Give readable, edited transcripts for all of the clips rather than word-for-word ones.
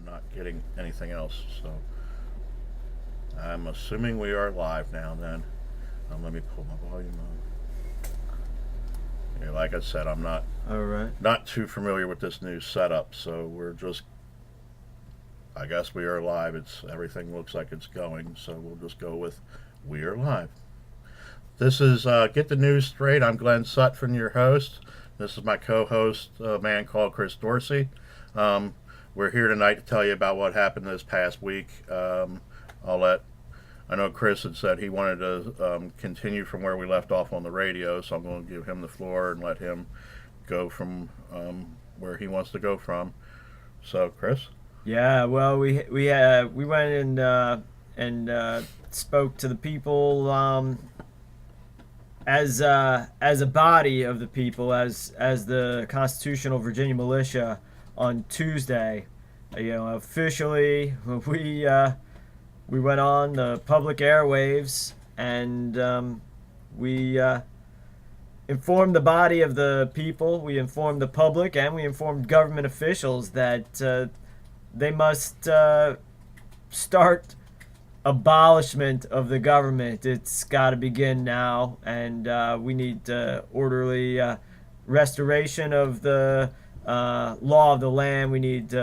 not getting anything else. So I'm assuming we are live now. Then let me pull my volume up. Yeah, like I said, I'm All right. not too familiar with this new setup, so we're just. I guess we are live. It's everything looks like it's going, so we'll just go with we are live. This is Get the News Straight. I'm Glenn Sutphin, your host. This is my co-host, a man called Chris Dorsey. We're here tonight to tell you about what happened this past week. I know Chris had said he wanted to continue from where we left off on the radio, so I'm going to give him the floor and let him go from where he wants to go from. So, Chris? Yeah. Well, we went and spoke to the people as a body of the people, as the constitutional Virginia militia on Tuesday. Officially we went on the public airwaves and we informed the body of the people. We informed the public and we informed government officials that they must start abolishment of the government. It's got to begin now, and we need orderly restoration of the law of the land. We need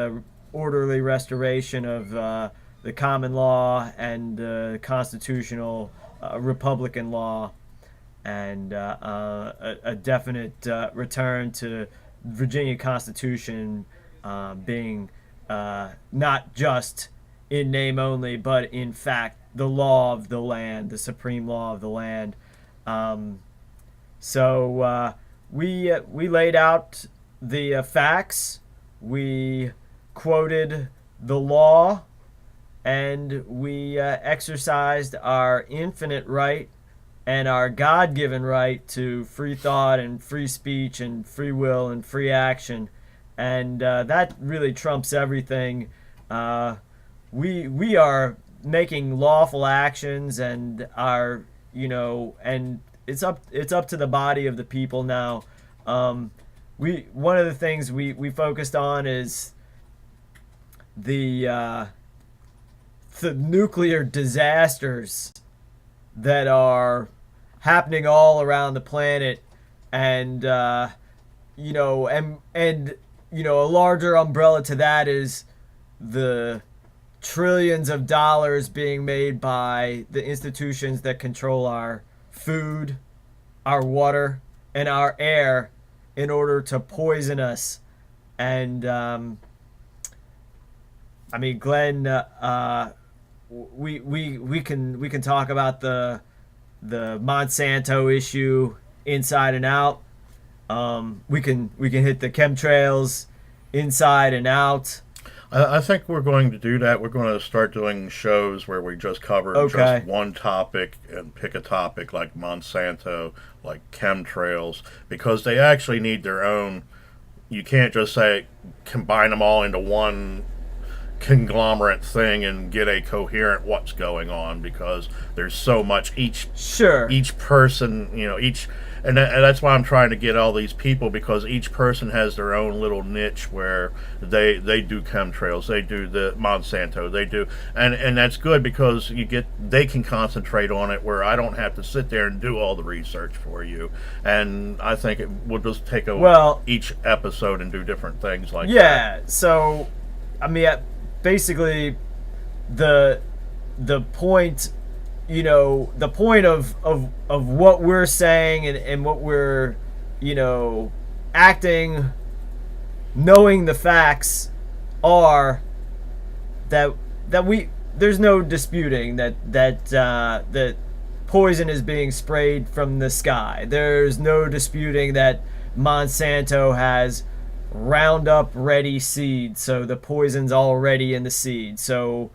orderly restoration of the common law and constitutional Republican law, and a definite return to Virginia Constitution being not just in name only, but in fact the law of the land, the supreme law of the land. So we laid out the facts. We quoted the law, and we exercised our infinite right and our God-given right to free thought and free speech and free will and free action. And that really trumps everything. We are making lawful actions, and and it's up to the body of the people now. One of the things we focused on is the nuclear disasters that are happening all around the planet, and a larger umbrella to that is the trillions of dollars being made by the institutions that control our food, our water, and our air in order to poison us. And Glenn, we can talk about the Monsanto issue inside and out. We can hit the chemtrails inside and out. I think we're going to do that. We're going to start doing shows where we just cover just one topic and pick a topic like Monsanto, like chemtrails, because they actually need their own. You can't just say combine them all into one conglomerate thing and get a coherent what's going on, because there's so much each person, and that's why I'm trying to get all these people, because each person has their own little niche where they do chemtrails, they do the Monsanto, they do, and that's good, because they can concentrate on it where I don't have to sit there and do all the research for you. And I think we'll just take each episode and do different things like that. Yeah. So basically the point the point of what we're saying and what we're acting, knowing the facts, are that there's no disputing that poison is being sprayed from the sky. There's no disputing that Monsanto has Roundup ready seed, so the poison's already in the seed. So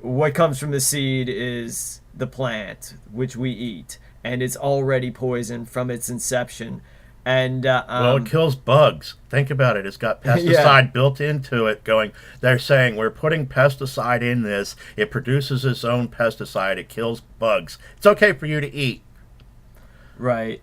what comes from the seed is the plant, which we eat, and it's already poisoned from its inception. And it kills bugs. Think about it. It's got pesticide built into it. They're saying we're putting pesticide in this. It produces its own pesticide. It kills bugs. It's okay for you to eat. Right.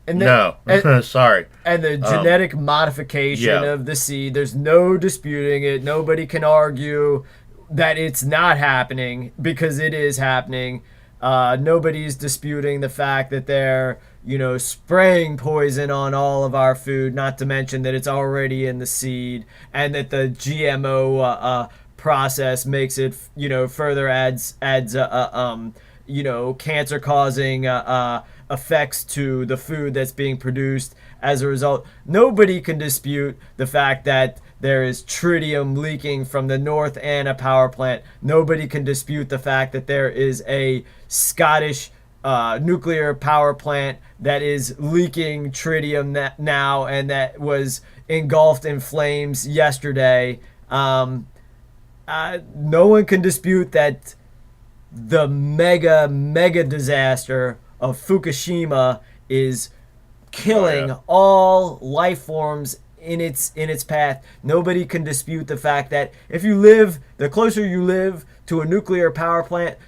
And no, sorry. And the genetic modification of the seed, there's no disputing it. Nobody can argue that it's not happening because it is happening. Nobody's disputing the fact that they're, spraying poison on all of our food, not to mention that it's already in the seed, and that the GMO process makes it, further adds cancer-causing effects to the food that's being produced as a result. Nobody can dispute the fact that there is tritium leaking from the North Anna power plant. Nobody can dispute the fact that there is a Scottish nuclear power plant that is leaking tritium now and that was engulfed in flames yesterday. No one can dispute that the mega disaster of Fukushima is killing all life forms in its path. Nobody can dispute the fact that the closer you live to a nuclear power plant,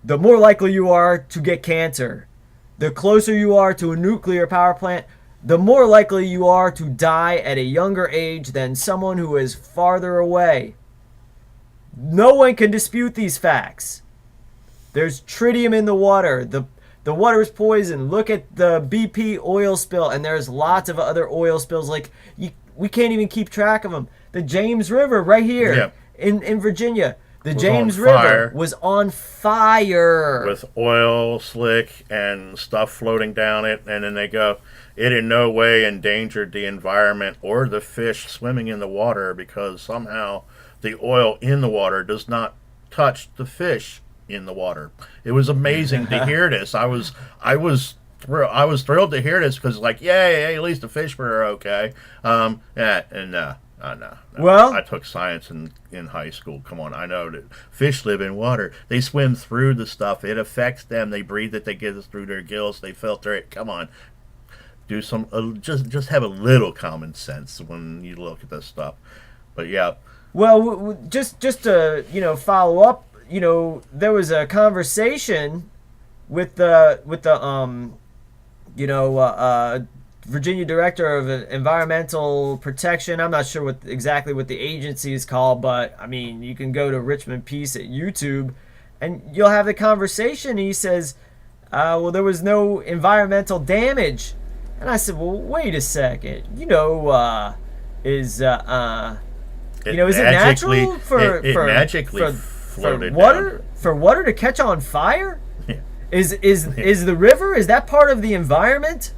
the more likely you are to get cancer. The closer you are to a nuclear power plant, the more likely you are to die at a younger age than someone who is farther away. No one can dispute these facts. There's tritium in the water. The water is poisoned. Look at the BP oil spill, and there's lots of other oil spills. We can't even keep track of them. The James River right here in Virginia. The James River was on fire. With oil slick and stuff floating down it, and then they go, it in no way endangered the environment or the fish swimming in the water because somehow the oil in the water does not touch the fish in the water. It was amazing to hear this. I was thrilled to hear this because, yay, at least the fish were okay. No. Well, I took science in high school. Come on, I know that fish live in water. They swim through the stuff. It affects them. They breathe it. They get it through their gills. They filter it. Come on, do some. Just have a little common sense when you look at this stuff. But yeah. Well, just to follow up. There was a conversation with the Virginia Director of Environmental Protection. I'm not sure exactly what the agency is called, but I mean, you can go to Richmond Peace at YouTube and you'll have the conversation. And he says, well, there was no environmental damage. And I said, well, wait a second. Is it natural for water to catch on fire? Yeah. Is the river, is that part of the environment?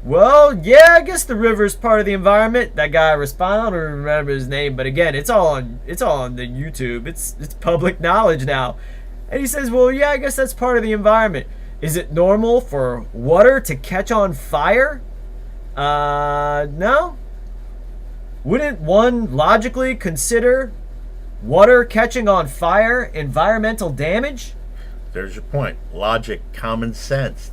Well, yeah, I guess the river's part of the environment. That guy responded. I don't remember his name, but again, it's all on the YouTube. It's public knowledge now. And he says, well, yeah, I guess that's part of the environment. Is it normal for water to catch on fire? No. Wouldn't one logically consider water catching on fire environmental damage? There's your point. Logic, common sense.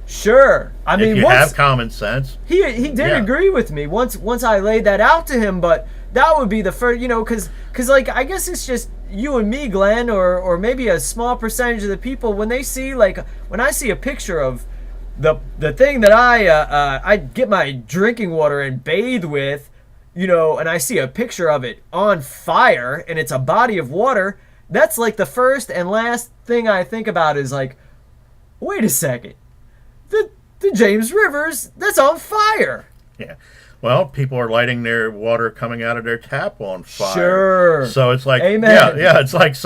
Sure. I mean, if you have common sense. He did agree with me once I laid that out to him, but that would be the first, because I guess it's just you and me, Glenn, or maybe a small percentage of the people when they see when I see a picture of the thing that I get my drinking water and bathe with, and I see a picture of it on fire and it's a body of water, that's the first and last thing I think about is wait a second. The James Rivers, that's on fire. Yeah. Well, people are lighting their water coming out of their tap on fire. Sure. So it's Amen. Yeah, it's it's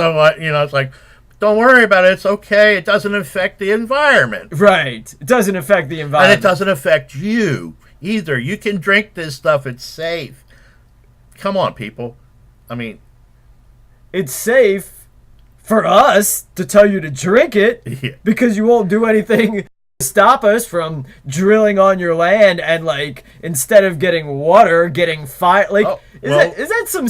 don't worry about it. It's okay. It doesn't affect the environment. Right. It doesn't affect the environment. And it doesn't affect you either. You can drink this stuff. It's safe. Come on, people. I mean, it's safe for us to tell you to drink it because you won't do anything to stop us from drilling on your land and instead of getting water, getting fire. Is that some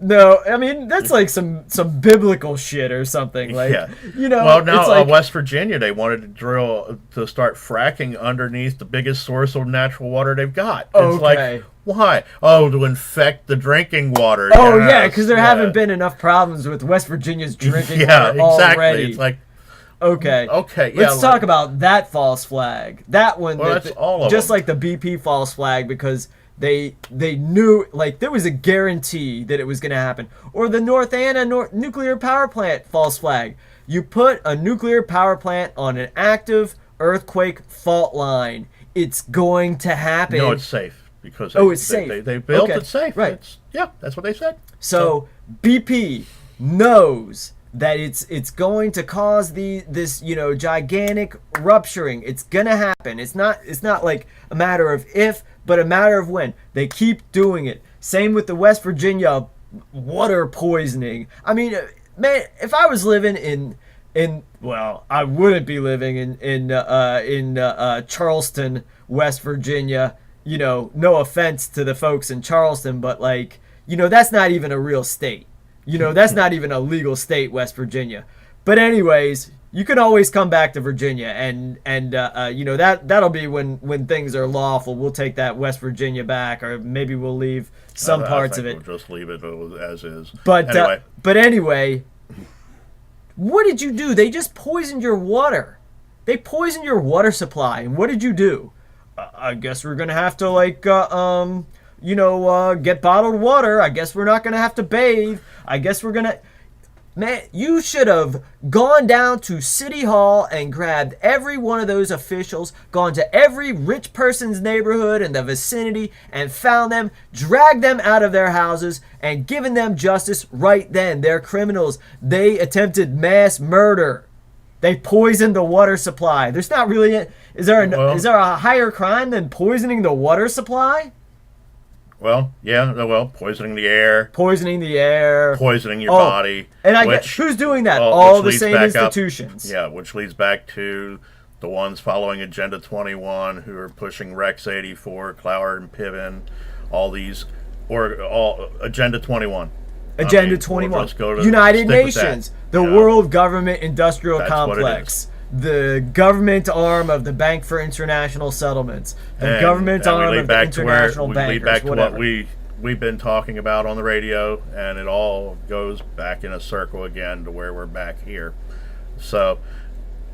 no, I mean that's some biblical shit or something. Well, now West Virginia, they wanted to start fracking underneath the biggest source of natural water they've got. It's why? Oh, to infect the drinking water. Oh, yes, because there haven't been enough problems with West Virginia's drinking water exactly. already. It's Okay. Okay. Yeah. Let's talk about that false flag. That one. Well, that's all of just them. like the BP false flag, because they knew, like, there was a guarantee that it was going to happen. Or the North Anna nuclear power plant false flag. You put a nuclear power plant on an active earthquake fault line, it's going to happen. No, it's safe because it's safe. They built Okay. it safe. Right. That's what they said. So BP knows that it's going to cause this gigantic rupturing. It's gonna happen. It's not like a matter of if, but a matter of when. They keep doing it. Same with the West Virginia water poisoning. I mean, man, if I was living in well, I wouldn't be living in Charleston, West Virginia. No offense to the folks in Charleston, but like, that's not even a real state. That's not even a legal state, West Virginia. But anyways, you can always come back to Virginia, and that'll be when things are lawful. We'll take that West Virginia back, or maybe we'll leave some parts of it. We'll just leave it as is. But anyway, what did you do? They just poisoned your water. They poisoned your water supply. And what did you do? I guess we're gonna have to get bottled water. I guess we're not gonna have to bathe. I guess we're gonna. Man, you should have gone down to City Hall and grabbed every one of those officials, gone to every rich person's neighborhood in the vicinity and found them, dragged them out of their houses, and given them justice right then. They're criminals. They attempted mass murder. They poisoned the water supply. There's not really... Is there a higher crime than poisoning the water supply? Well, yeah, poisoning the air. Poisoning your body. And who's doing that? All the same institutions. Which leads back to the ones following Agenda 21 who are pushing Rex 84, Cloward and Piven, all Agenda 21. Agenda 21. United Nations, the World Government Industrial Complex. The government arm of the Bank for International Settlements, the government arm of the international bankers, we lead back to whatever. what we've been talking about on the radio, and it all goes back in a circle again to where we're back here. So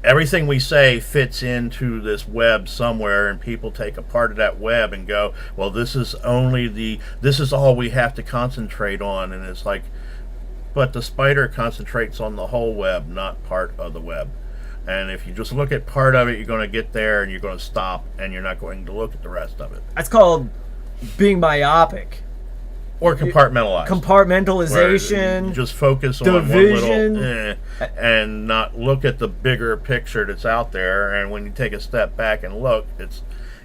everything we say fits into this web somewhere, and people take a part of that web and go, well, this is all we have to concentrate on. And it's like, but the spider concentrates on the whole web, not part of the web. And if you just look at part of it, you're going to get there and you're going to stop, and you're not going to look at the rest of it. That's called being myopic. Or compartmentalized. Compartmentalization. You just focus on one little and not look at the bigger picture that's out there. And when you take a step back and look,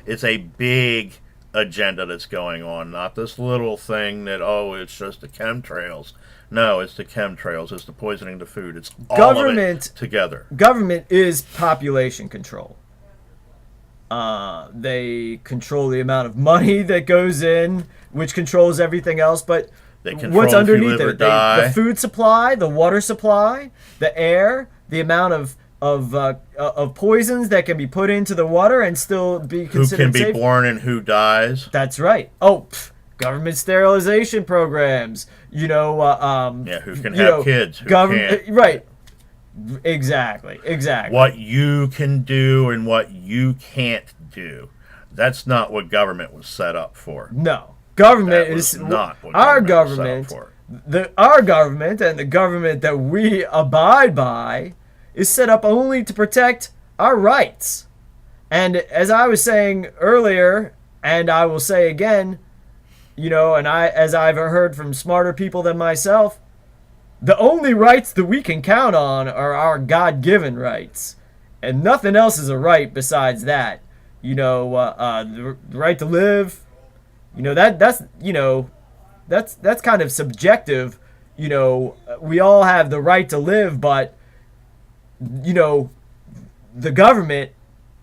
it's a big agenda that's going on, not this little thing that, it's just the chemtrails. No, it's the chemtrails. It's the poisoning the food. It's all of it together. Government is population control. They control the amount of money that goes in, which controls everything else. But what's underneath it? The food supply, the water supply, the air, the amount of poisons that can be put into the water and still be considered safe. Who can be born and who dies. That's right. Government sterilization programs, who can have kids, who can't. Right. Exactly. What you can do and what you can't do. That's not what government was set up for. No. Government is not what our government was set up for. Our government and the government that we abide by is set up only to protect our rights. And as I was saying earlier, and I will say again, as I've heard from smarter people than myself, the only rights that we can count on are our God-given rights, and nothing else is a right besides that. The right to live. That's kind of subjective. We all have the right to live, but the government,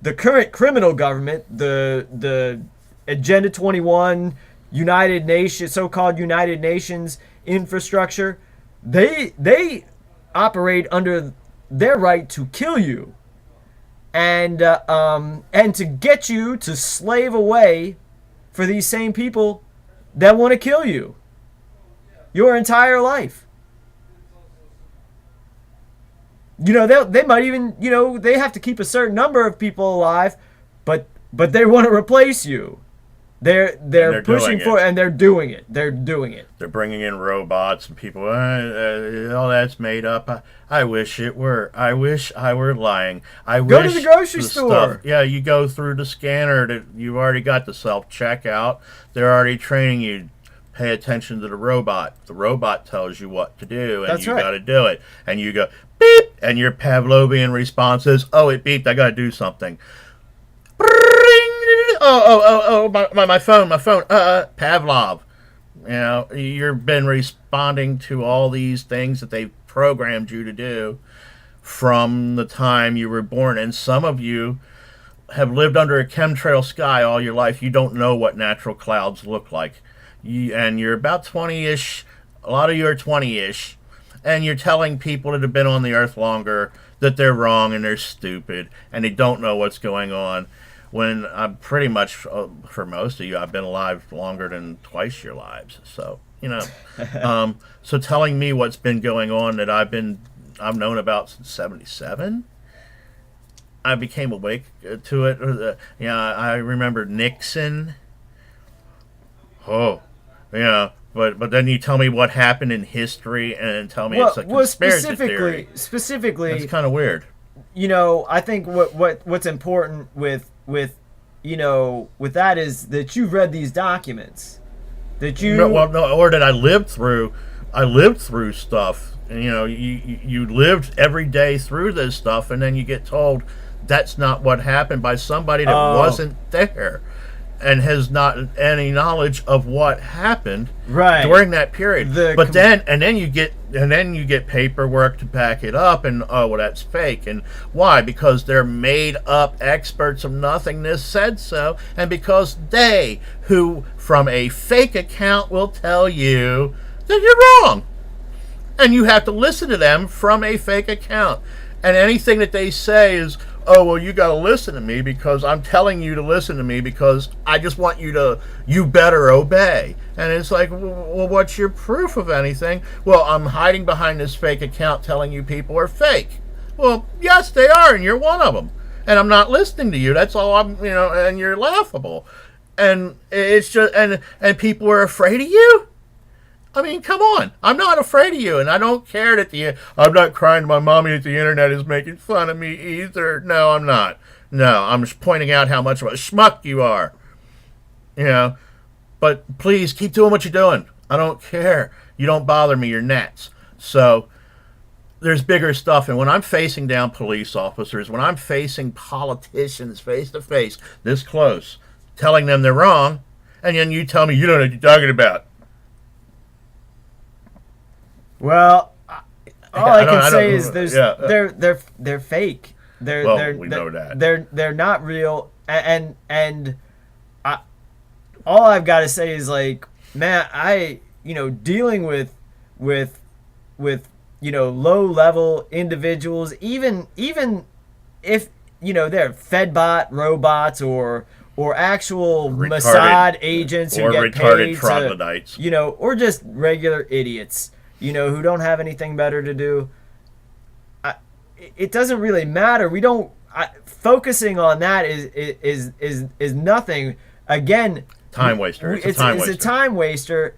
the current criminal government, the Agenda 21. United Nations, so-called United Nations infrastructure, they operate under their right to kill you, and to get you to slave away for these same people that want to kill you your entire life. they might even, they have to keep a certain number of people alive, but they want to replace you. They're pushing for it, and they're doing it. They're doing it. They're bringing in robots and people. All that's made up. I wish it were. I wish I were lying. Go to the grocery store. Yeah, you go through the scanner. You've already got the self checkout. They're already training you. Pay attention to the robot. The robot tells you what to do, and you got to do it. And you go beep, and your Pavlovian response is, "Oh, it beeped. I got to do something." My phone. Pavlov. You've been responding to all these things that they've programmed you to do from the time you were born. And some of you have lived under a chemtrail sky all your life. You don't know what natural clouds look like. And you're about 20-ish. A lot of you are 20-ish. And you're telling people that have been on the earth longer that they're wrong and they're stupid and they don't know what's going on. When I'm pretty much, for most of you, I've been alive longer than twice your lives. So, so telling me what's been going on that I've known about since '77, I became awake to it. I remember Nixon. But then you tell me what happened in history and tell me it's a conspiracy theory. Specifically, it's kind of weird. I think what's important with that is that you've read these documents, that you or that I lived through stuff. And, you lived every day through this stuff, and then you get told that's not what happened by somebody that wasn't there and has not any knowledge of what happened during that period. Then you get paperwork to back it up, and that's fake. And why? Because they're made up experts of nothingness said so, and because they, who from a fake account will tell you that you're wrong, and you have to listen to them from a fake account, and anything that they say is, "Oh, well, you got to listen to me because I'm telling you to listen to me because I just want you better obey." And it's like, well, what's your proof of anything? Well, I'm hiding behind this fake account telling you people are fake. Well, yes, they are, and you're one of them. And I'm not listening to you. That's all and you're laughable. And it's just, and people are afraid of you? I mean, come on. I'm not afraid of you, and I don't care that I'm not crying to my mommy that the internet is making fun of me either. No, I'm not. No, I'm just pointing out how much of a schmuck you are. But please, keep doing what you're doing. I don't care. You don't bother me. You're nuts. So there's bigger stuff, and when I'm facing down police officers, when I'm facing politicians face to face, this close, telling them they're wrong, and then you tell me you don't know what you're talking about. Well, all I can say is they're fake. We know that. They're not real, and all I've got to say is, like, man, dealing with low level individuals, even if they're Fedbot robots or actual Mossad agents who get paid troglodytes, or just regular idiots, who don't have anything better to do. It doesn't really matter. We don't focusing on that is nothing. Again, time waster. It's a time waster.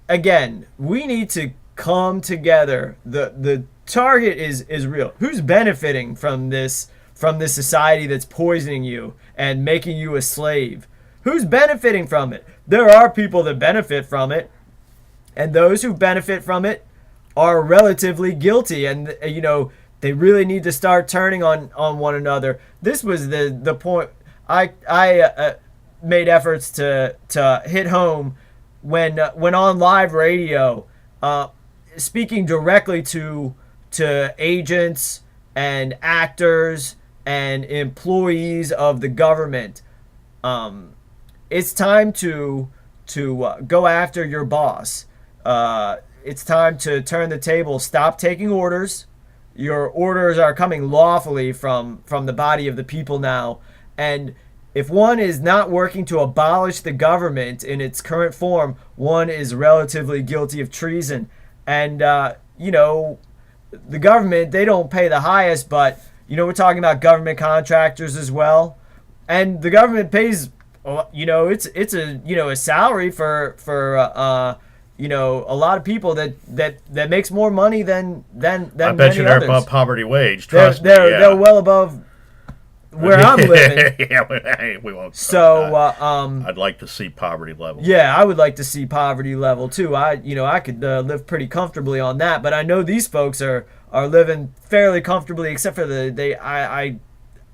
Again, we need to come together. The target is real. Who's benefiting from this society that's poisoning you and making you a slave? Who's benefiting from it? There are people that benefit from it, and those who benefit from it are relatively guilty, and they really need to start turning on one another. This was the point I made efforts to hit home when on live radio, speaking directly to agents and actors and employees of the government. It's time to go after your boss. It's time to turn the table. Stop taking orders. Your orders are coming lawfully from the body of the people now. And if one is not working to abolish the government in its current form, one is relatively guilty of treason. And, the government, they don't pay the highest, but we're talking about government contractors as well, and the government pays. It's a salary for a lot of people that makes more money than I bet you they're others. above poverty wage. They're well above where I'm living. Yeah, we won't. So I'd like to see poverty level. Yeah, I would like to see poverty level too. I could live pretty comfortably on that, but I know these folks are living fairly comfortably, except for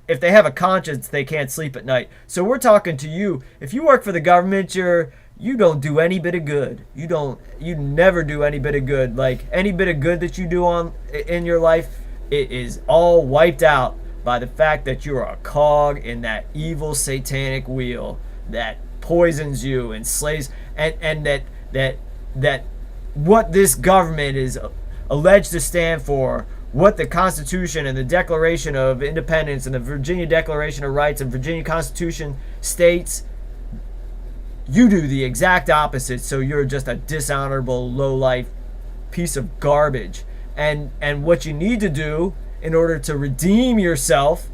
if they have a conscience, they can't sleep at night. So we're talking to you. If you work for the government, you don't do any bit of good. You never do any bit of good. Like any bit of good that you do in your life, it is all wiped out by the fact that you're a cog in that evil satanic wheel that poisons you and slays, and that what this government is alleged to stand for, what the Constitution and the Declaration of Independence and the Virginia Declaration of Rights and Virginia Constitution states, you do the exact opposite. So you're just a dishonorable, low-life piece of garbage. And what you need to do in order to redeem yourself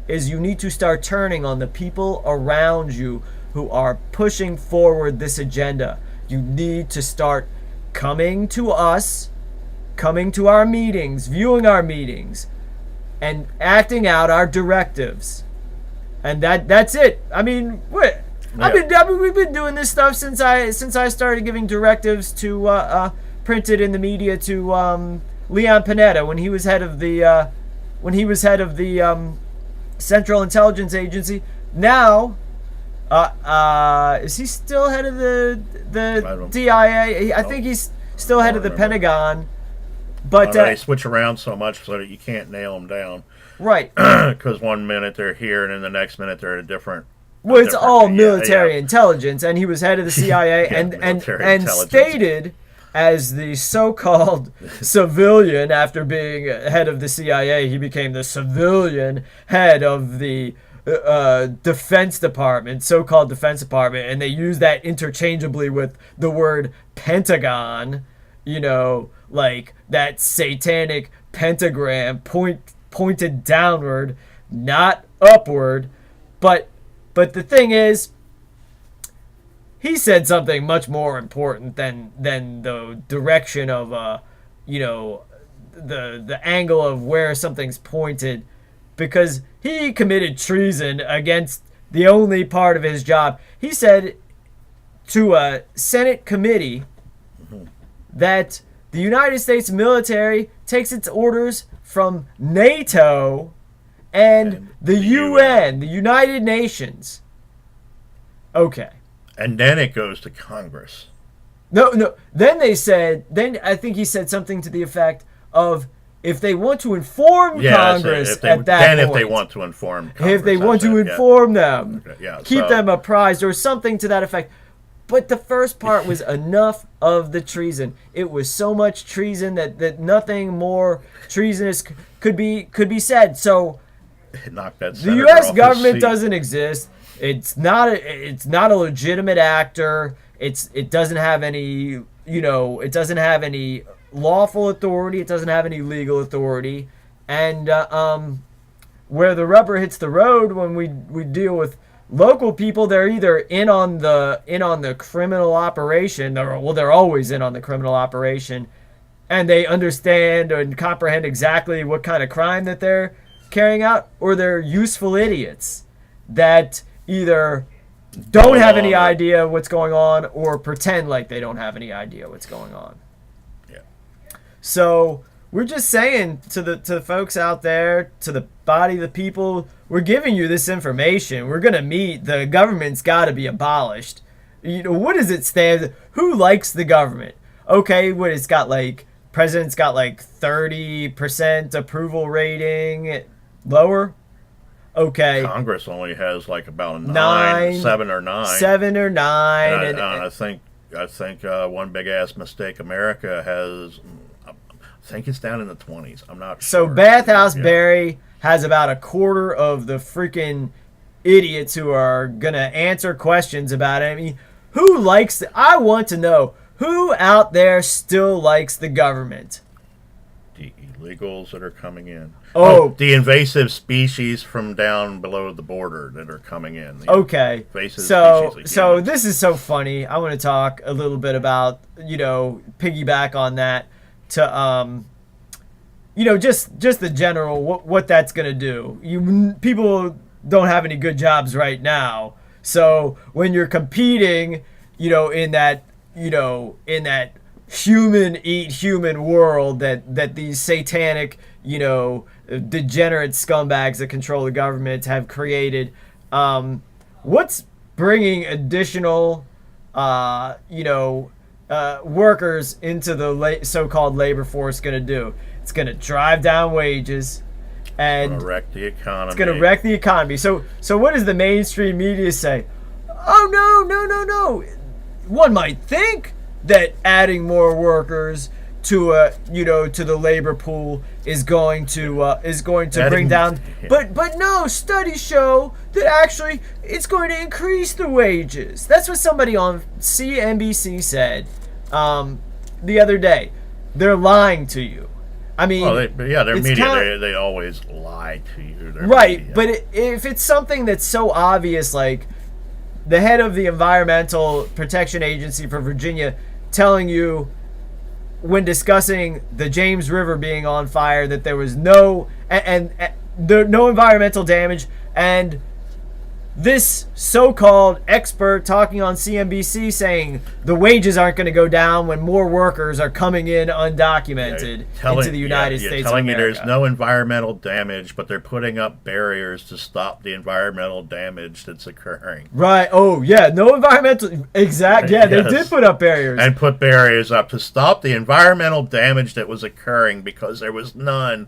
is you need to start turning on the people around you who are pushing forward this agenda. You need to start coming to us, coming to our meetings, viewing our meetings, and acting out our directives. And that's it. I mean, we've been doing this stuff since I started giving directives to printed in the media to Leon Panetta when he was head of the Central Intelligence Agency. Now, is he still head of the DIA? I think he's still head of the Pentagon. But they switch around so much so that you can't nail them down. Right. Because one minute they're here and then the next minute they're at a different. Well, it's all military intelligence, and he was head of the CIA and stated as the so-called civilian. After being head of the CIA, he became the civilian head of the Defense Department, so-called Defense Department, and they use that interchangeably with the word Pentagon. Like that satanic pentagram pointed downward, not upward. But the thing is, he said something much more important than the direction of the angle of where something's pointed, because he committed treason against the only part of his job. He said to a Senate committee that the United States military takes its orders from NATO and the UN, the United Nations. Okay. And then it goes to Congress. No. Then I think he said something to the effect of, if they want to inform Congress if they want to inform Congress. If they want to inform them. Okay, keep them apprised or something to that effect. But the first part was enough of the treason. It was so much treason that nothing more treasonous could be said. So the U.S. government doesn't exist. It's not a legitimate actor. It doesn't have any it doesn't have any lawful authority. It doesn't have any legal authority. And where the rubber hits the road when we deal with local people, they're either in on the criminal operation. They're always in on the criminal operation, and they understand and comprehend exactly what kind of crime that they're carrying out, or they're useful idiots that either don't have any idea what's going on or pretend like they don't have any idea what's going on. Yeah. So we're just saying to the folks out there, to the body of the people, we're giving you this information. We're going to meet. The government's got to be abolished. What does it stand? Who likes the government? Okay, what it's got, like, president's got like 30% approval rating. Lower? Okay. Congress only has like about a 7 or 9. 7 or 9. And I think one big ass mistake America has. I think it's down in the 20s. I'm not sure. So Bathhouse Berry has about a quarter of the freaking idiots who are gonna answer questions about it. I mean, who likes? I want to know who out there still likes the government. illegals that are coming in. Oh, the invasive species from down below the border that are coming in. Okay. So this is so funny. I want to talk a little bit about, piggyback on that to just the general what that's going to do. People don't have any good jobs right now. So when you're competing, in that human eat human world that these satanic, degenerate scumbags that control the government have created, what's bringing additional workers into the so-called labor force going to do? It's going to drive down wages and it's going to wreck the economy. It's going to wreck the economy. So what does the mainstream media say? Oh no. One might think that adding more workers to the labor pool is going to bring down, but no, studies show that actually it's going to increase the wages. That's what somebody on CNBC said the other day. They're lying to you. I mean, their media, they always lie to you. Right, media. But if it's something that's so obvious, like the head of the Environmental Protection Agency for Virginia telling you when discussing the James River being on fire that there was no environmental damage, and this so-called expert talking on CNBC saying the wages aren't going to go down when more workers are coming in undocumented into the United States telling of America. Me there's no environmental damage, but they're putting up barriers to stop the environmental damage that's occurring. Right. Oh, yeah. No environmental... Exact. Yeah, yes. They did put up barriers. And put barriers up to stop the environmental damage that was occurring because there was no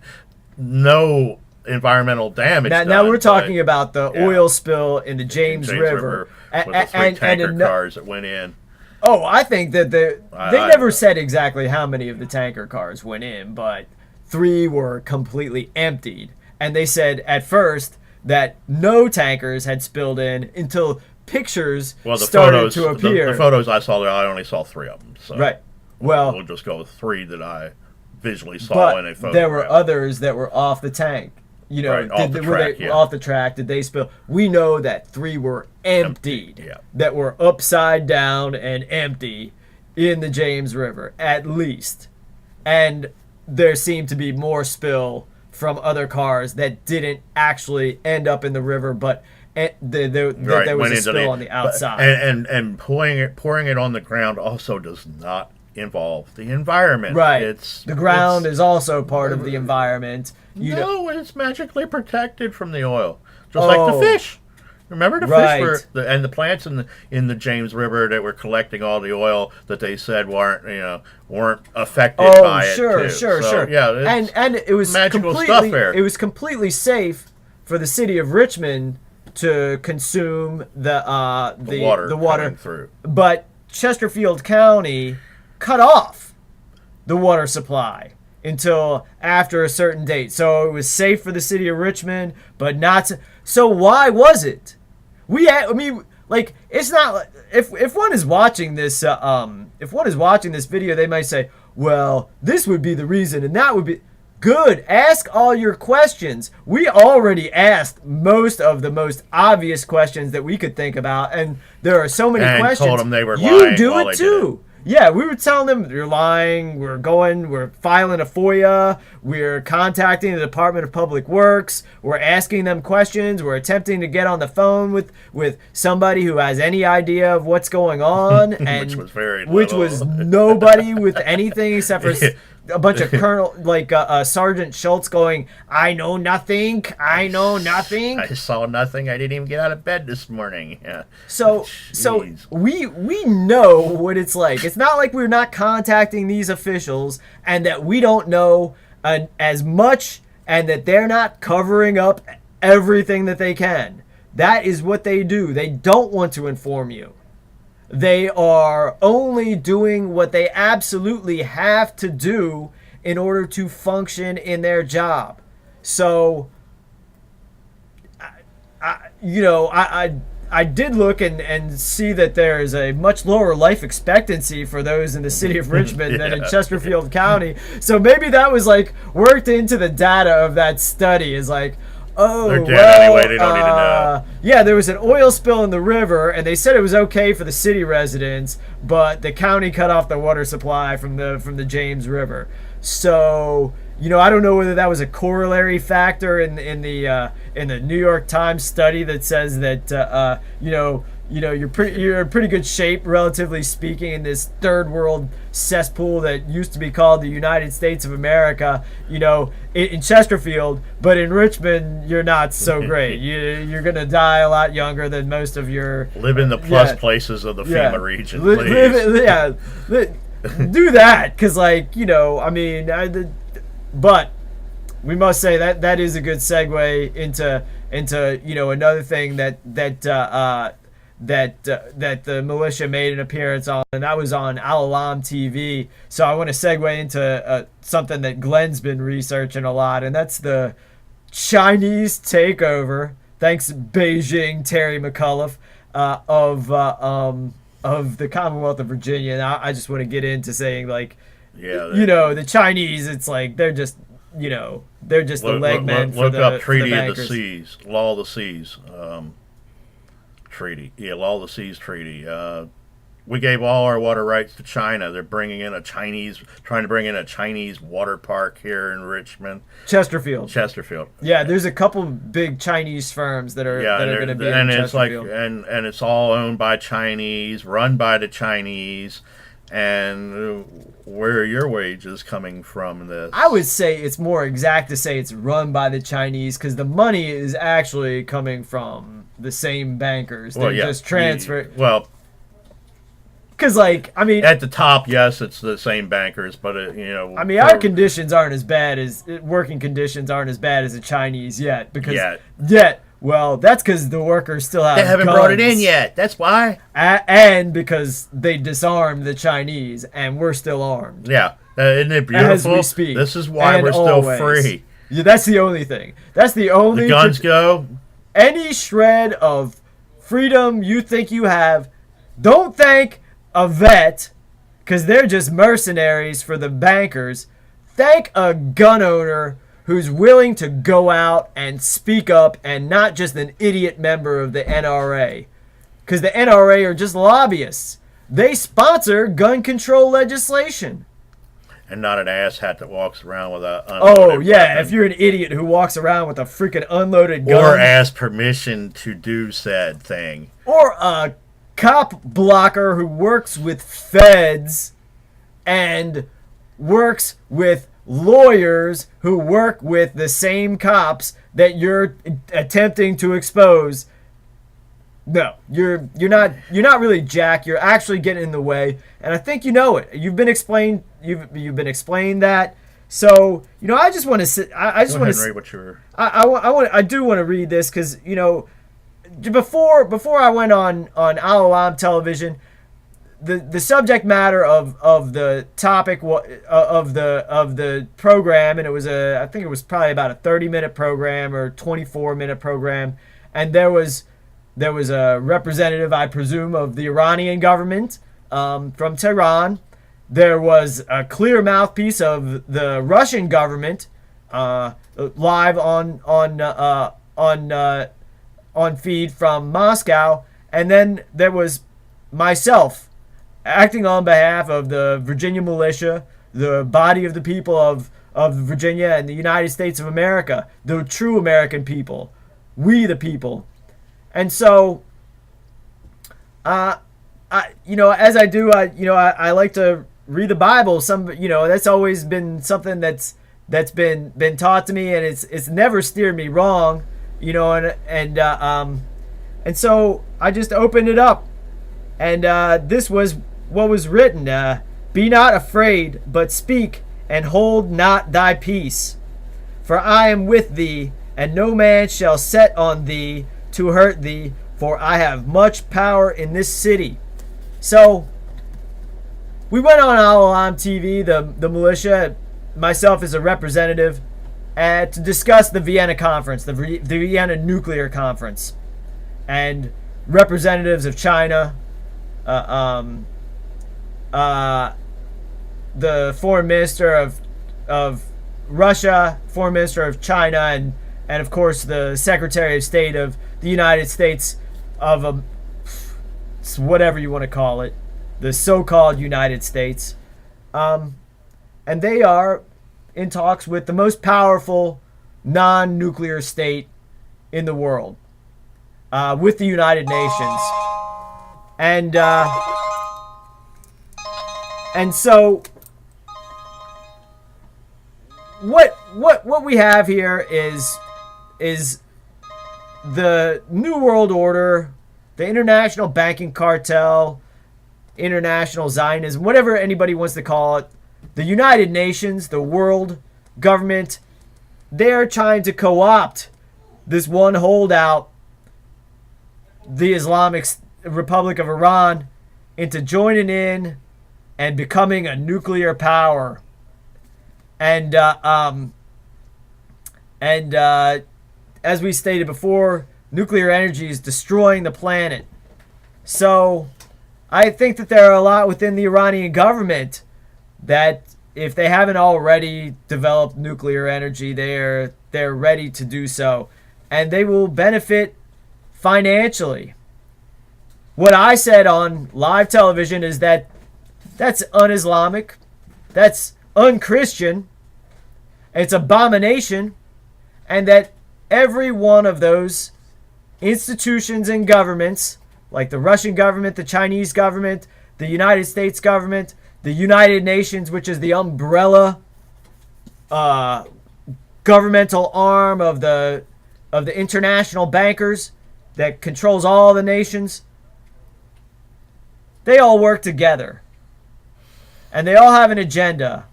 environmental damage. Now we're talking about the oil spill in the James River with the three tanker cars that went in. Oh, I think that they never said exactly how many of the tanker cars went in, but 3 were completely emptied. And they said at first that no tankers had spilled in until pictures started to appear. The photos I saw there, I only saw 3 of them. So right. Well, we'll just go with 3 that I visually saw in a photo. There were others that were off the tank. Off the track, did they spill? We know that 3 were emptied, that were upside down and empty in the James River, at least. And there seemed to be more spill from other cars that didn't actually end up in the river, but there was a spill on the outside. And pouring it on the ground also does not involve the environment. Right. The ground is also part of the environment. It's magically protected from the oil, just like the fish. Remember the fish and the plants in the James River that were collecting all the oil that they said weren't affected by it. Sure. Yeah, and it was magical stuff there. It was completely safe for the city of Richmond to consume the water through. But Chesterfield County cut off the water supply until after a certain date. So it was safe for the city of Richmond, but not so why was it? It's not if one is watching this video, they might say, well, this would be the reason and that would be good. Ask all your questions. We already asked most of the most obvious questions that we could think about, and there are so many questions. Told them they were lying. You do it too. Yeah, we were telling them you're lying. We're filing a FOIA. We're contacting the Department of Public Works. We're asking them questions. We're attempting to get on the phone with somebody who has any idea of what's going on, and which was nobody with anything except for a bunch of Sergeant Schultz going, I know nothing. I saw nothing. I didn't even get out of bed this morning. Yeah. So we know what it's like. It's not like we're not contacting these officials and that we don't know as much and that they're not covering up everything that they can. That is what they do. They don't want to inform you. They are only doing what they absolutely have to do in order to function in their I did look and see that there is a much lower life expectancy for those in the city of Richmond than in Chesterfield County. So maybe that was like worked into the data of that study. Is like, oh, they're dead anyway. They don't need to know. Yeah, there was an oil spill in the river, and they said it was okay for the city residents, but the county cut off the water supply from the James River. So, I don't know whether that was a corollary factor in the New York Times study that says that you're in pretty good shape, relatively speaking, in this third world cesspool that used to be called the United States of America. In Chesterfield, but in Richmond, you're not so great. You're gonna die a lot younger than most of your. Live in the plus places of the FEMA region, please. Do that, because but we must say that is a good segue into another thing that the militia made an appearance on, and that was on Al Alam TV. So I want to segue into something that Glenn's been researching a lot, and that's the Chinese takeover. Thanks, Beijing, Terry McAuliffe, of the Commonwealth of Virginia. And I just want to get into saying, like, the Chinese, it's like they're just the leg men for the up Treaty for the of the Seas, Law of the Seas Treaty. Yeah, Law of the Seas Treaty. We gave all our water rights to China. They're trying to bring in a Chinese water park here in Richmond. Chesterfield. Yeah, there's a couple big Chinese firms that are going to be in Chesterfield. And it's all owned by Chinese, run by the Chinese. And where are your wages coming from in this? I would say it's more exact to say it's run by the Chinese, because the money is actually coming from the same bankers. They're just transferred. Because, at the top, yes, it's the same bankers, but our conditions aren't as bad as working conditions aren't as bad as the Chinese yet. Because well, that's because the workers still have. They haven't brought it in yet. That's why. And because they disarmed the Chinese, and we're still armed. Yeah, isn't it beautiful? As we speak. This is why we're still free. Yeah, that's the only thing. That's the only. The guns go. Any shred of freedom you think you have, don't thank a vet, because they're just mercenaries for the bankers. Thank a gun owner who's willing to go out and speak up, and not just an idiot member of the NRA. Because the NRA are just lobbyists. They sponsor gun control legislation. And not an asshat that walks around with a unloaded weapon. If you're an idiot who walks around with a freaking unloaded gun. Or asks permission to do said thing. Or a cop blocker who works with feds and works with lawyers who work with the same cops that you're attempting to expose. No, you're not really Jack. You're actually getting in the way, and I think you know it. You've been explained that. So I just want to sit. I just want to read what you're. I do want to read this, because before I went on Al Alam television, the subject matter of the topic of the program, and I think it was probably about a 30-minute program or 24-minute program, and there was a representative, I presume, of the Iranian government from Tehran. There was a clear mouthpiece of the Russian government live on feed from Moscow, and then there was myself acting on behalf of the Virginia militia, the body of the people of Virginia and the United States of America, the true American people, we the people. And so, as I do, I like to read the Bible. That's always been something that's been taught to me, and it's never steered me wrong, and so I just opened it up, and this was what was written. Be not afraid, but speak, and hold not thy peace. For I am with thee, and no man shall set on thee to hurt thee, for I have much power in this city. So, we went on Al Alam TV, the militia, myself as a representative, to discuss the Vienna Conference, the Vienna Nuclear Conference. And representatives of China, uh, um, the foreign minister of Russia, foreign minister of China, and of course the Secretary of State of the United States of whatever you want to call it, the so-called United States, and they are in talks with the most powerful non-nuclear state in the world, with the United Nations, and so what we have here is the New World Order, the international banking cartel, international Zionism, whatever anybody wants to call it, the United Nations, the world government. They're trying to co-opt this one holdout, the Islamic Republic of Iran, into joining in and becoming a nuclear power. And as we stated before, nuclear energy is destroying the planet. So I think that there are a lot within the Iranian government that, if they haven't already developed nuclear energy, they're ready to do so, and they will benefit financially. What I said on live television is that that's un-Islamic, that's un-Christian, it's abomination, and that every one of those institutions and governments, like the Russian government, the Chinese government, the United States government, the United Nations, which is the umbrella governmental arm of the international bankers that controls all the nations, they all work together. And they all have an agenda.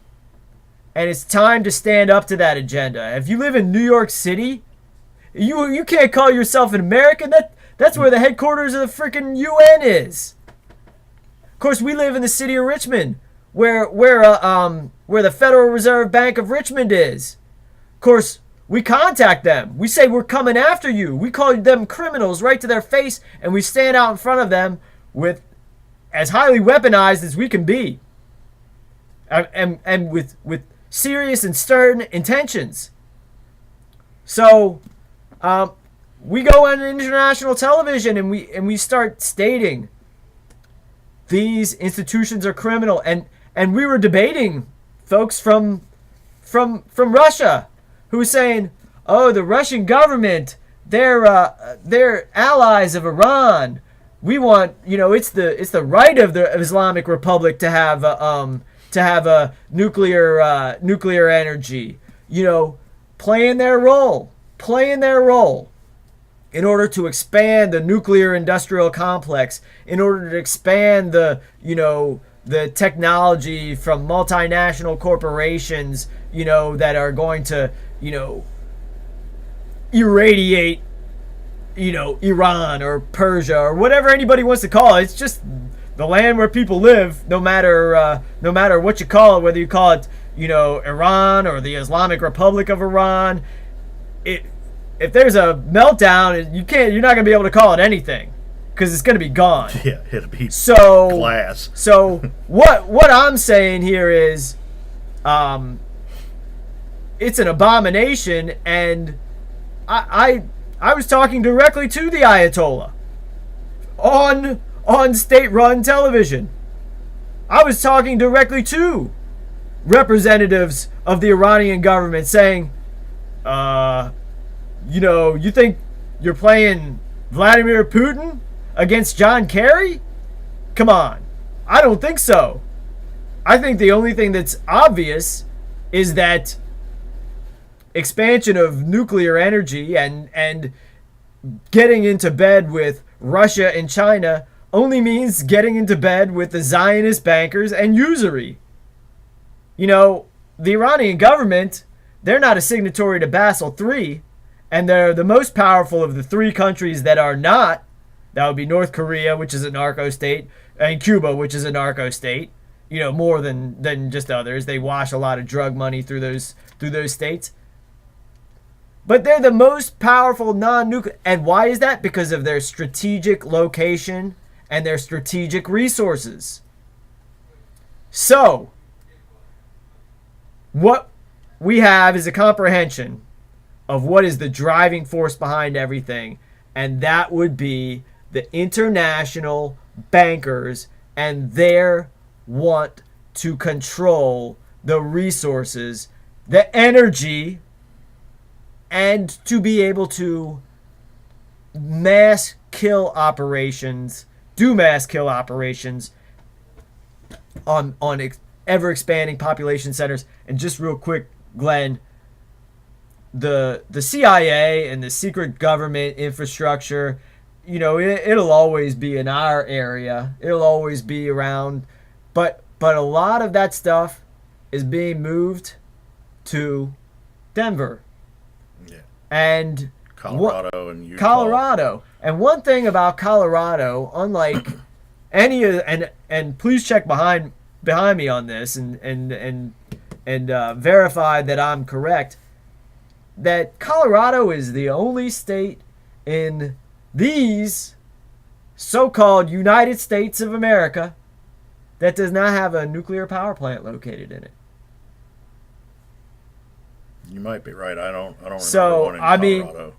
And it's time to stand up to that agenda. If you live in New York City, you can't call yourself an American. That's where the headquarters of the freaking UN is. Of course, we live in the city of Richmond, where the Federal Reserve Bank of Richmond is. Of course, we contact them. We say, we're coming after you. We call them criminals right to their face, and we stand out in front of them with as highly weaponized as we can be, and with serious and stern intentions. So we go on international television and we start stating these institutions are criminal, and we were debating folks from Russia who were saying, oh, the Russian government, they're allies of Iran. We want, it's the right of the Islamic Republic to have a nuclear energy, playing their role in order to expand the nuclear industrial complex, in order to expand the technology from multinational corporations, that are going to, irradiate, Iran or Persia or whatever anybody wants to call it. It's just the land where people live, no matter what you call it, whether you call it, Iran or the Islamic Republic of Iran. If there's a meltdown, you're not going to be able to call it anything, because it's going to be gone. Yeah, it'll be glass. So what I'm saying here is, it's an abomination, and I was talking directly to the Ayatollah on state-run television. I was talking directly to representatives of the Iranian government, saying, you think you're playing Vladimir Putin against John Kerry? Come on. I don't think so. I think the only thing that's obvious is that expansion of nuclear energy and getting into bed with Russia and China only means getting into bed with the Zionist bankers and usury. The Iranian government, they're not a signatory to Basel III, and they're the most powerful of the three countries that are not. That would be North Korea, which is a narco state, and Cuba, which is a narco state. More than just others. They wash a lot of drug money through those states. But they're the most powerful non-nuclear. And why is that? Because of their strategic location and their strategic resources. So, what we have is a comprehension of what is the driving force behind everything. And that would be the international bankers and their want to control the resources, the energy, and to be able to do mass kill operations on ever expanding population centers. And just real quick, Glenn, the CIA and the secret government infrastructure, it'll always be in our area. It'll always be around, but a lot of that stuff is being moved to Denver. Yeah. And Colorado and Utah. Colorado. And one thing about Colorado, unlike any of, and please check behind me on this and verify that I'm correct, that Colorado is the only state in these so-called United States of America that does not have a nuclear power plant located in it. You might be right. I don't remember one in Colorado.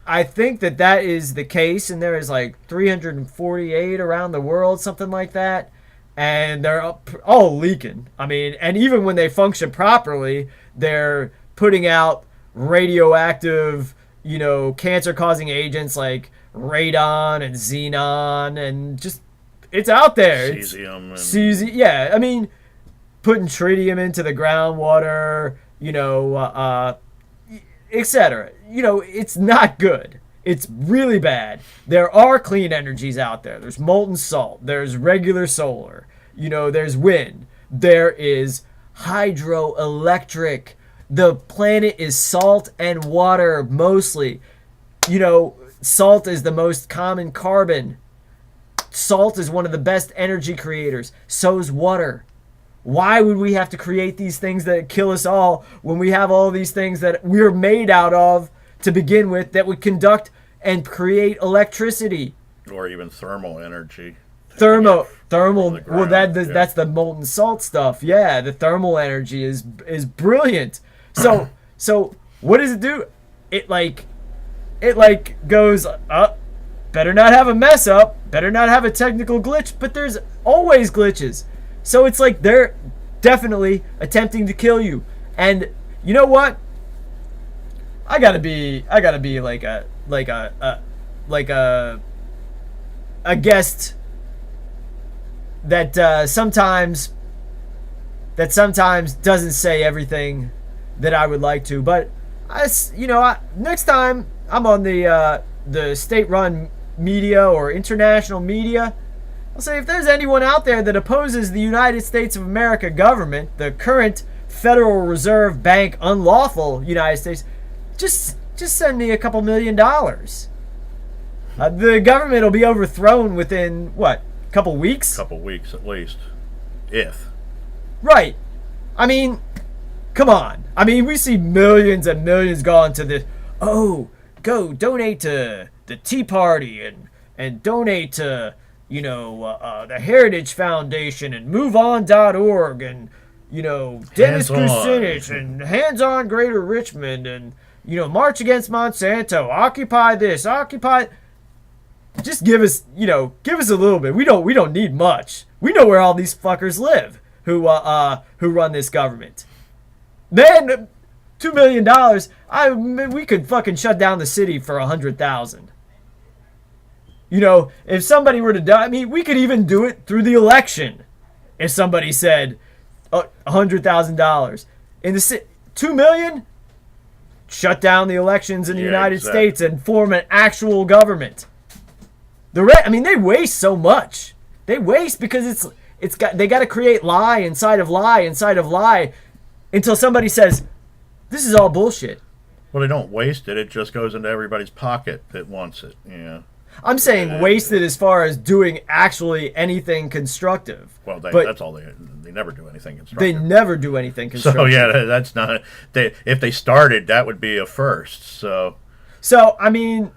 I think that is the case, and there is like 348 around the world, something like that, and they're all leaking. I mean, and even when they function properly, they're putting out radioactive, cancer-causing agents like radon and xenon, and just it's out there. Cesium. Yeah, I mean, putting tritium into the groundwater, etc. It's not good. It's really bad. There are clean energies out there. There's molten salt. There's regular solar. There's wind. There is hydroelectric. The planet is salt and water mostly. Salt is the most common carbon. Salt is one of the best energy creators. So's water. Why would we have to create these things that kill us all when we have all these things that we're made out of to begin with that would conduct and create electricity? Or even thermal energy. Thermal. Well, that's the molten salt stuff. Yeah, the thermal energy is brilliant. So what does it do? It goes up. Better not have a mess up. Better not have a technical glitch. But there's always glitches. So it's like they're definitely attempting to kill you. And you know what? I gotta be like a guest that sometimes doesn't say everything that I would like to. But next time I'm on the state-run media or international media, I'll say if there's anyone out there that opposes the United States of America government, the current Federal Reserve Bank unlawful United States, just send me a couple $1 million. The government will be overthrown within, what, a couple weeks? Couple weeks at least. If. Right. I mean, come on. I mean, we see millions and millions going to this. Oh, go donate to the Tea Party and donate to, the Heritage Foundation and MoveOn.org and, Dennis Kucinich and Hands On Greater Richmond and, March Against Monsanto, Occupy this, Occupy. Just give us a little bit. We don't need much. We know where all these fuckers live who run this government. Man, $2 million. We could fucking shut down the city for 100,000. If somebody were to die, I mean, we could even do it through the election. If somebody said $100,000 in the $2 million, shut down the elections in the United States and form an actual government. They waste so much. They waste because they got to create lie inside of lie inside of lie until somebody says, this is all bullshit. Well, they don't waste it. It just goes into everybody's pocket that wants it. Yeah. I'm saying wasted as far as doing actually anything constructive. Well, that's all they never do anything constructive. They never do anything constructive. So yeah, that's not. If they started, that would be a first. So I mean,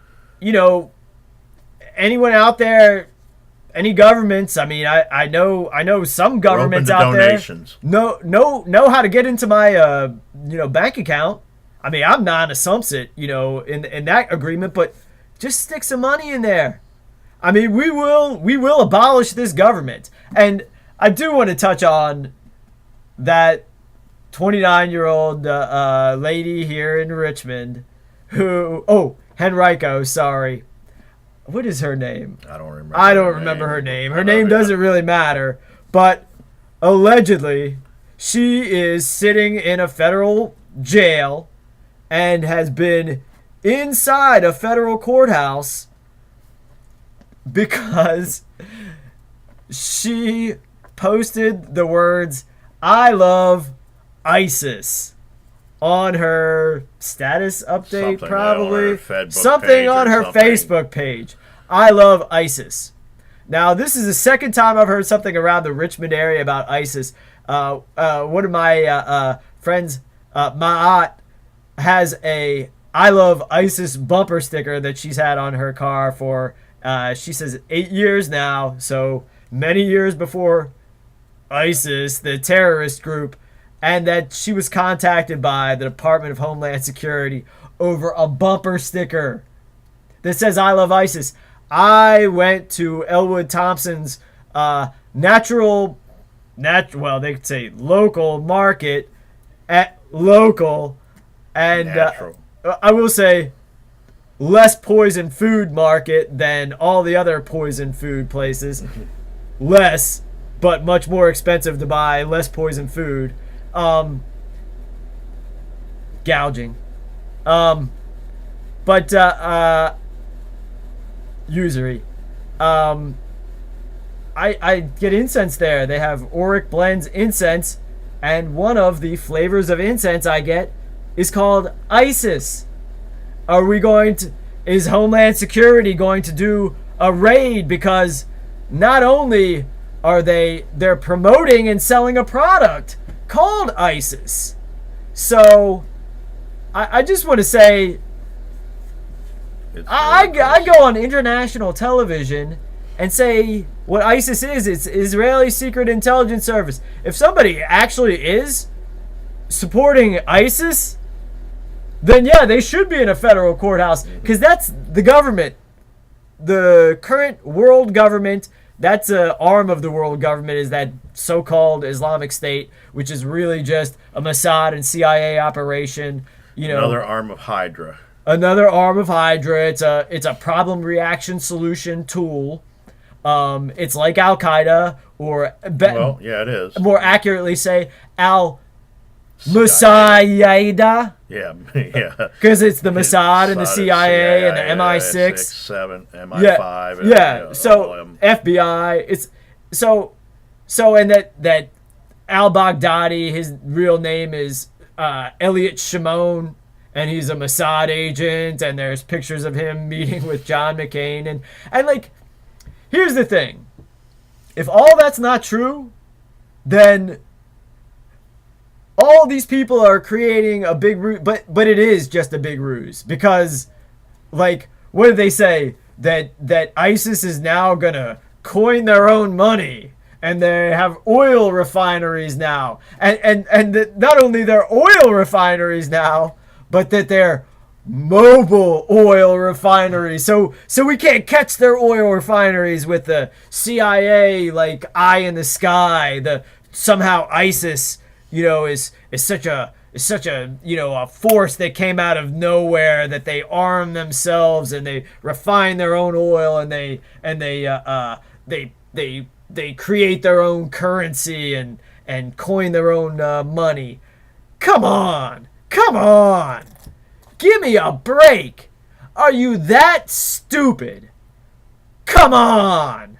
anyone out there, any governments? I mean, I know some governments out donations. there know how to get into my bank account. I mean, I'm not assumptive, in that agreement, but just stick some money in there. I mean, we will abolish this government. And I do want to touch on that 29-year-old lady here in Richmond Henrico, sorry. What is her name? I don't remember. I don't remember her name. Her name doesn't really matter. But allegedly, she is sitting in a federal jail and has been inside a federal courthouse because she posted the words, "I love ISIS," on her status update, probably. Something on her Facebook page. "I love ISIS." Now, this is the second time I've heard something around the Richmond area about ISIS. One of my friends, Ma'at, has a "I love ISIS" bumper sticker that she's had on her car for, she says, 8 years now. So many years before ISIS, the terrorist group, and that she was contacted by the Department of Homeland Security over a bumper sticker that says "I love ISIS." I went to Elwood Thompson's well, they could say local market at local, and I will say less poison food market than all the other poison food places. Less, but much more expensive to buy less poison food. Gouging. Usury. I get incense there. They have Auric Blends incense, and one of the flavors of incense I get is called ISIS. Is Homeland Security going to do a raid? Because not only are they're promoting and selling a product called ISIS. So I just want to say, I go on international television and say what ISIS is. It's Israeli Secret Intelligence Service. If somebody actually is supporting ISIS, then yeah, they should be in a federal courthouse, because that's the government. The current world government, that's an arm of the world government, is that so-called Islamic State, which is really just a Mossad and CIA operation. Another arm of Hydra. Another arm of Hydra. It's a problem reaction solution tool. It's like Al Qaeda, or well, yeah, it is. More accurately, say Al Mossad. Yeah. Because it's the Mossad and the CIA and the MI6, 7, MI5. Yeah. So FBI. It's so and that Al Baghdadi, his real name is Elliot Shimon, and he's a Mossad agent, and there's pictures of him meeting with John McCain, and like, here's the thing. If all that's not true, then all these people are creating a big ruse, but it is just a big ruse, because, like, what did they say? That ISIS is now gonna coin their own money, and they have oil refineries now, and that not only their oil refineries now, but that they're mobile oil refineries. So we can't catch their oil refineries with the CIA like eye in the sky. Somehow ISIS, is such a a force that came out of nowhere, that they arm themselves and they refine their own oil, and they create their own currency and coin their own money. Come on. Give me a break. Are you that stupid? Come on.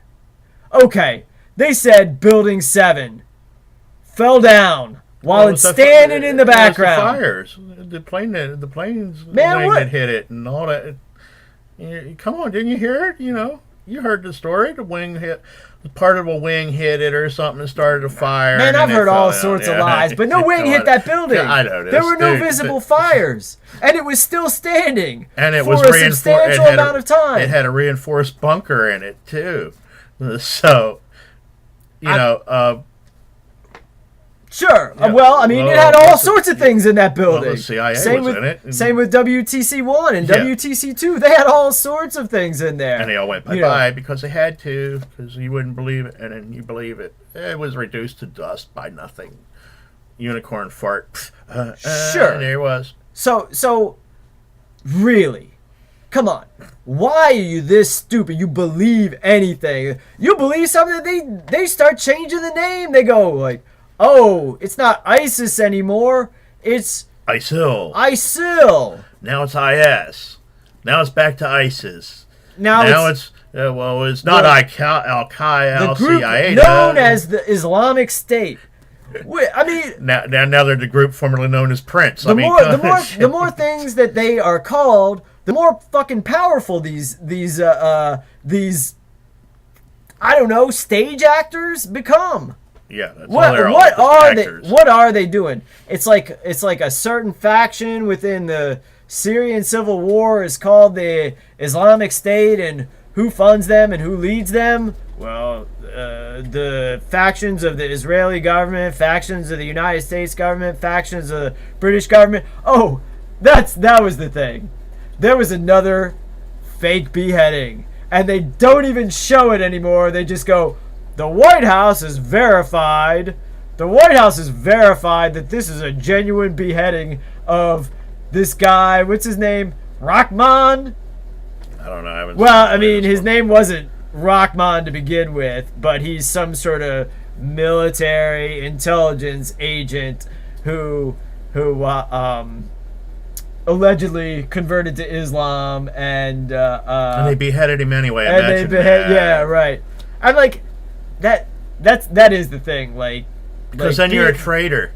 Okay, they said Building 7 fell down while it's standing in the background. The fires. The planes that hit it and all that. Come on, didn't you hear it? You heard the story. The wing hit, part of a wing hit it or something and started a fire. Man, I've heard all sorts of lies, but no wing hit that building. Yeah, I know this. There were no visible fires, and it was still standing. And it for was a substantial amount of time. It had a reinforced bunker in it too, so Sure. Yeah. Well, I mean, it had all sorts of things in that building. Well, the CIA same was with, in it. Same with WTC1 and WTC2. They had all sorts of things in there. And they all went bye-bye because they had to, because you wouldn't believe it, and then you believe it. It was reduced to dust by nothing. Unicorn fart. Sure. And there it was. So, really? Come on. Why are you this stupid? You believe anything. You believe something, they start changing the name. They go like, oh, it's not ISIS anymore. It's ISIL. ISIL. Now it's IS. Now it's back to ISIS. Now it's it's not Al-Qaeda, the group Al-Qaeda. known as the Islamic State. I mean, now they're the group formerly known as Prince. The more things that they are called, the more fucking powerful these I don't know, stage actors become. Yeah, that's what are they doing? It's like a certain faction within the Syrian civil war is called the Islamic State, and who funds them and who leads them? Well, the factions of the Israeli government, factions of the United States government, factions of the British government. Oh, that was the thing. There was another fake beheading, and they don't even show it anymore. They just go, the White House has verified. The White House has verified that this is a genuine beheading of this guy. What's his name? Rahman? I don't know. I mean, his name wasn't Rahman to begin with, but he's some sort of military intelligence agent who allegedly converted to Islam and they beheaded him anyway. Yeah, right. I'm like, that is the thing, like, because then you're a traitor.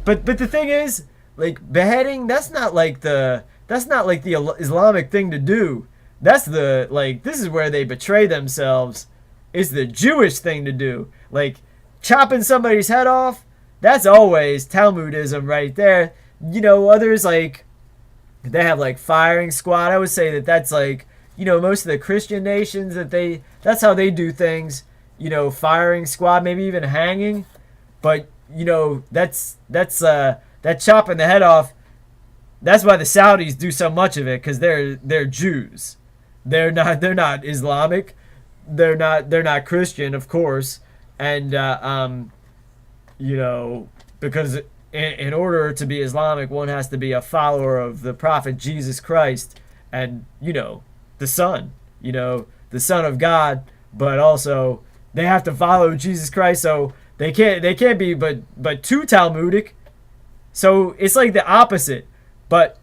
But the thing is, like, beheading, that's not like the Islamic thing to do. That's this is where they betray themselves. It's the Jewish thing to do. Like, chopping somebody's head off, that's always Talmudism right there. Others, like, they have, like, firing squad. I would say that's, like, most of the Christian nations, that's how they do things. Firing squad, maybe even hanging. But, that's that chopping the head off. That's why the Saudis do so much of it, because they're Jews. They're not Islamic. They're not Christian, of course. And because in order to be Islamic, one has to be a follower of the Prophet Jesus Christ, and the Son, the Son of God. But also they have to follow Jesus Christ, so they can't be but too Talmudic. So it's like the opposite. But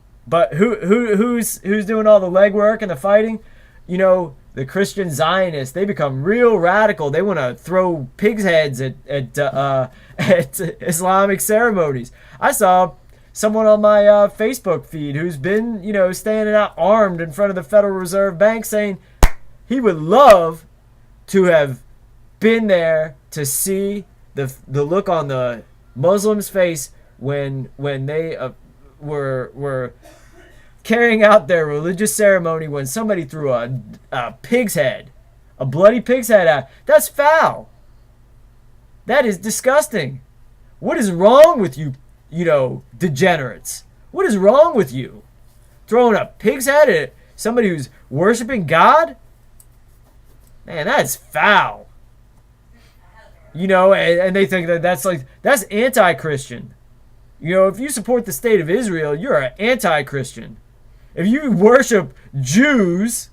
who's doing all the legwork and the fighting? The Christian Zionists. They become real radical. They want to throw pigs' heads at Islamic ceremonies. I saw someone on my Facebook feed who's been standing out armed in front of the Federal Reserve Bank saying he would love to have been there to see the look on the Muslims' face when they were carrying out their religious ceremony, when somebody threw a pig's head, a bloody pig's head out. That's foul. That is disgusting. What is wrong with you, degenerates? What is wrong with you? Throwing a pig's head at somebody who's worshiping God? Man, that's foul. And they think that's anti-Christian. If you support the state of Israel, you're an anti-Christian. If you worship Jews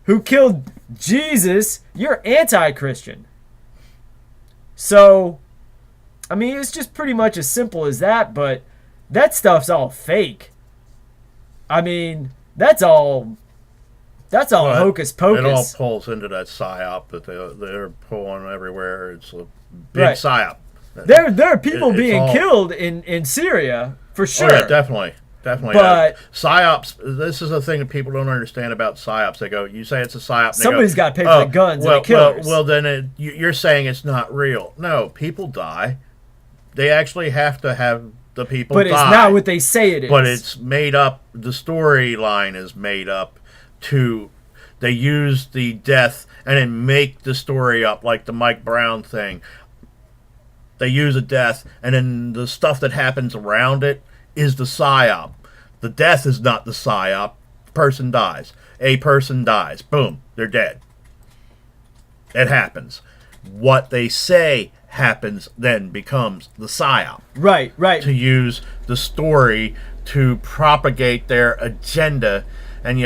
who killed Jesus, you're anti-Christian. So, I mean, it's just pretty much as simple as that, but that stuff's all fake. I mean, that's all hocus pocus. It all pulls into that psyop that they're pulling everywhere. It's a big psyop. There are people being killed in Syria, for sure. Oh, yeah, definitely. Definitely. But psyops. This is a thing that people don't understand about psyops. They go, "You say it's a psyop." Somebody's got to pay for the guns and the killers. Well, then you're saying it's not real. No, people die. They actually have to have the people die. But it's not what they say it is. But it's made up. The storyline is made up to. They use the death and then make the story up, like the Mike Brown thing. They use a death, and then the stuff that happens around it is the psyop. The death is not the psyop. Person dies. A person dies. Boom. They're dead. It happens. What they say happens then becomes the psyop. Right. To use the story to propagate their agenda. And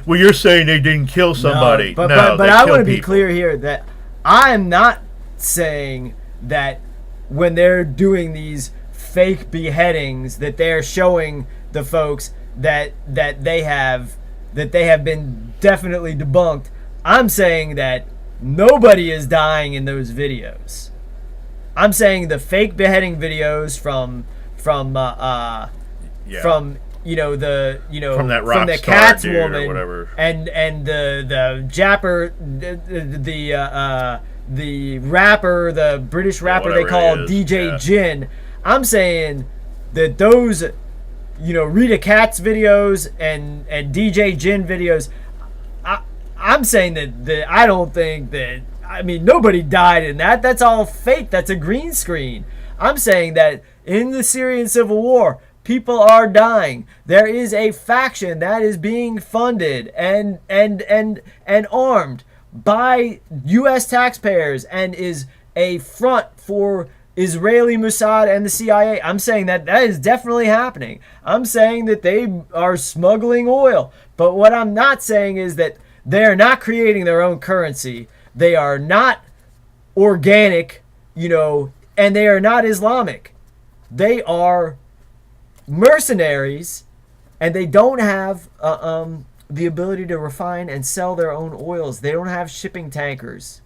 well, you're saying they didn't kill somebody. But I want to be clear here that I am not saying that when they're doing these fake beheadings that they're showing the folks that they have been definitely debunked. I'm saying that nobody is dying in those videos. I'm saying the fake beheading videos from from that Cats woman whatever. and the Japper the rapper, the British rapper they call DJ Jin. I'm saying that those, Rita Katz videos and DJ Jin videos, I'm saying that I don't think that, nobody died in that. That's all fake. That's a green screen. I'm saying that in the Syrian civil war, people are dying. There is a faction that is being funded and armed by U.S. taxpayers and is a front for Israeli Mossad and the CIA. I'm saying that is definitely happening. I'm saying that they are smuggling oil. But what I'm not saying is that they are not creating their own currency. They are not organic, and they are not Islamic. They are mercenaries, and they don't have the ability to refine and sell their own oils. They don't have shipping tankers.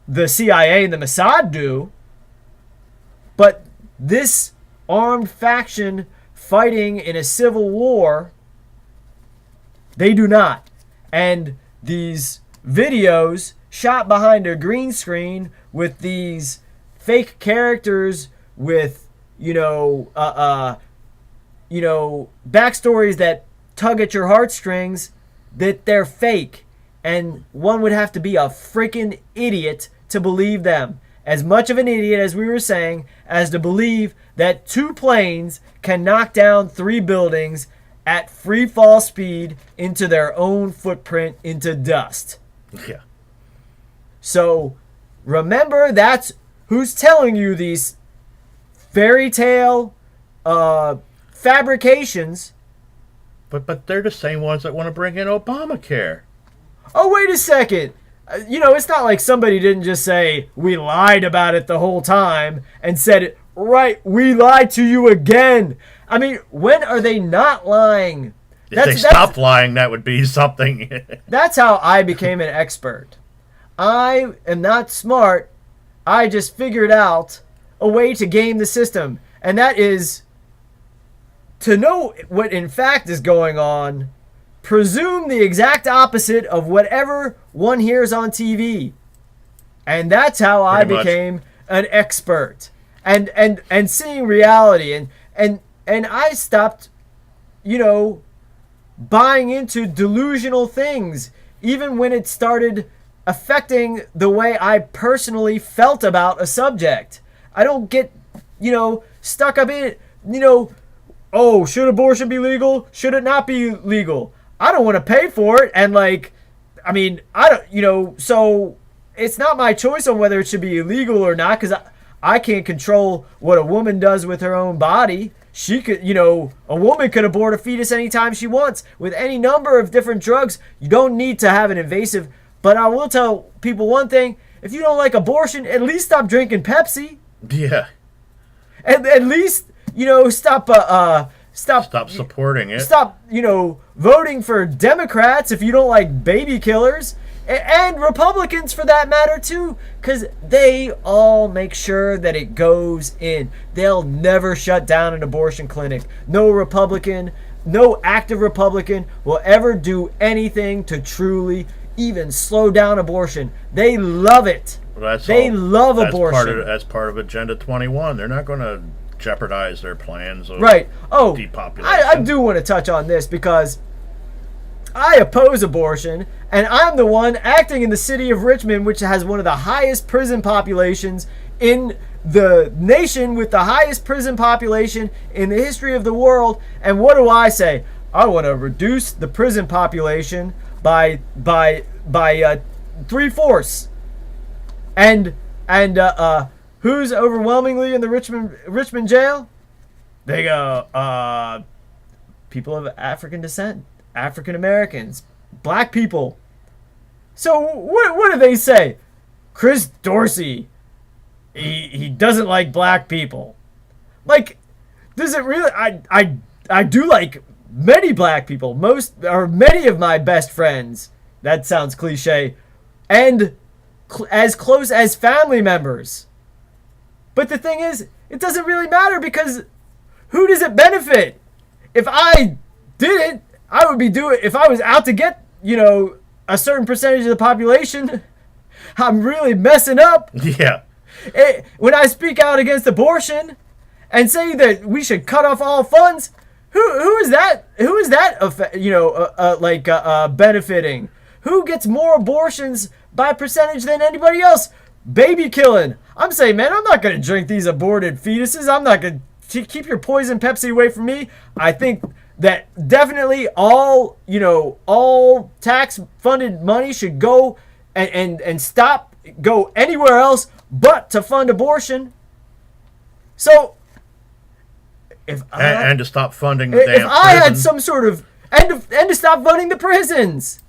The CIA and the Mossad do. But this armed faction fighting in a civil war, they do not. And these videos shot behind a green screen with these fake characters with, backstories that tug at your heartstrings, that they're fake. And one would have to be a freaking idiot to believe them. As much of an idiot, as we were saying, as to believe that 2 planes can knock down 3 buildings at free fall speed into their own footprint into dust. Yeah. So remember, that's who's telling you these fairy tale fabrications. But they're the same ones that want to bring in Obamacare. Oh, wait a second. It's not like somebody didn't just say, we lied about it the whole time and said, right, we lied to you again. When are they not lying? If they stopped lying, that would be something. That's how I became an expert. I am not smart. I just figured out a way to game the system. And that is to know what in fact is going on. Presume the exact opposite of whatever one hears on TV. And that's how I became an expert. And seeing reality. And I stopped, buying into delusional things. Even when it started affecting the way I personally felt about a subject. I don't get, stuck up in it. Oh, should abortion be legal? Should it not be legal? I don't want to pay for it. And I don't, so it's not my choice on whether it should be illegal or not, because I can't control what a woman does with her own body. She could, a woman could abort a fetus anytime she wants with any number of different drugs. You don't need to have an invasive. But I will tell people one thing. If you don't like abortion, at least stop drinking Pepsi. Yeah. At least, stop supporting it. Stop, voting for Democrats if you don't like baby killers. and Republicans for that matter too, because they all make sure that it goes in. They'll never shut down an abortion clinic. No Republican, no active Republican will ever do anything to truly even slow down abortion. They love it. Well, love abortion. That's part of Agenda 21. They're not going to jeopardize their plans of depopulation. I do want to touch on this because I oppose abortion, and I'm the one acting in the city of Richmond, which has one of the highest prison populations in the nation, with the highest prison population in the history of the world. And what do I say? I want to reduce the prison population by 3/4. And who's overwhelmingly in the Richmond jail? They go, people of African descent, African Americans, black people. So what do they say? Chris Dorsey, he doesn't like black people. Like, does it really? I do like many black people. Many of my best friends. That sounds cliche, and as close as family members. But the thing is, it doesn't really matter, because who does it benefit? If I did it, I would be doing. If I was out to get, a certain percentage of the population, I'm really messing up. Yeah. When I speak out against abortion and say that we should cut off all funds, who is that? Who is that? Benefiting? Who gets more abortions by percentage than anybody else? Baby killing. I'm saying, man, I'm not going to drink these aborted fetuses. I'm not going to keep your poison Pepsi away from me. I think that definitely all tax funded money should go and go anywhere else but to fund abortion. So and to stop funding the damn if I had some sort of and to stop funding the prisons.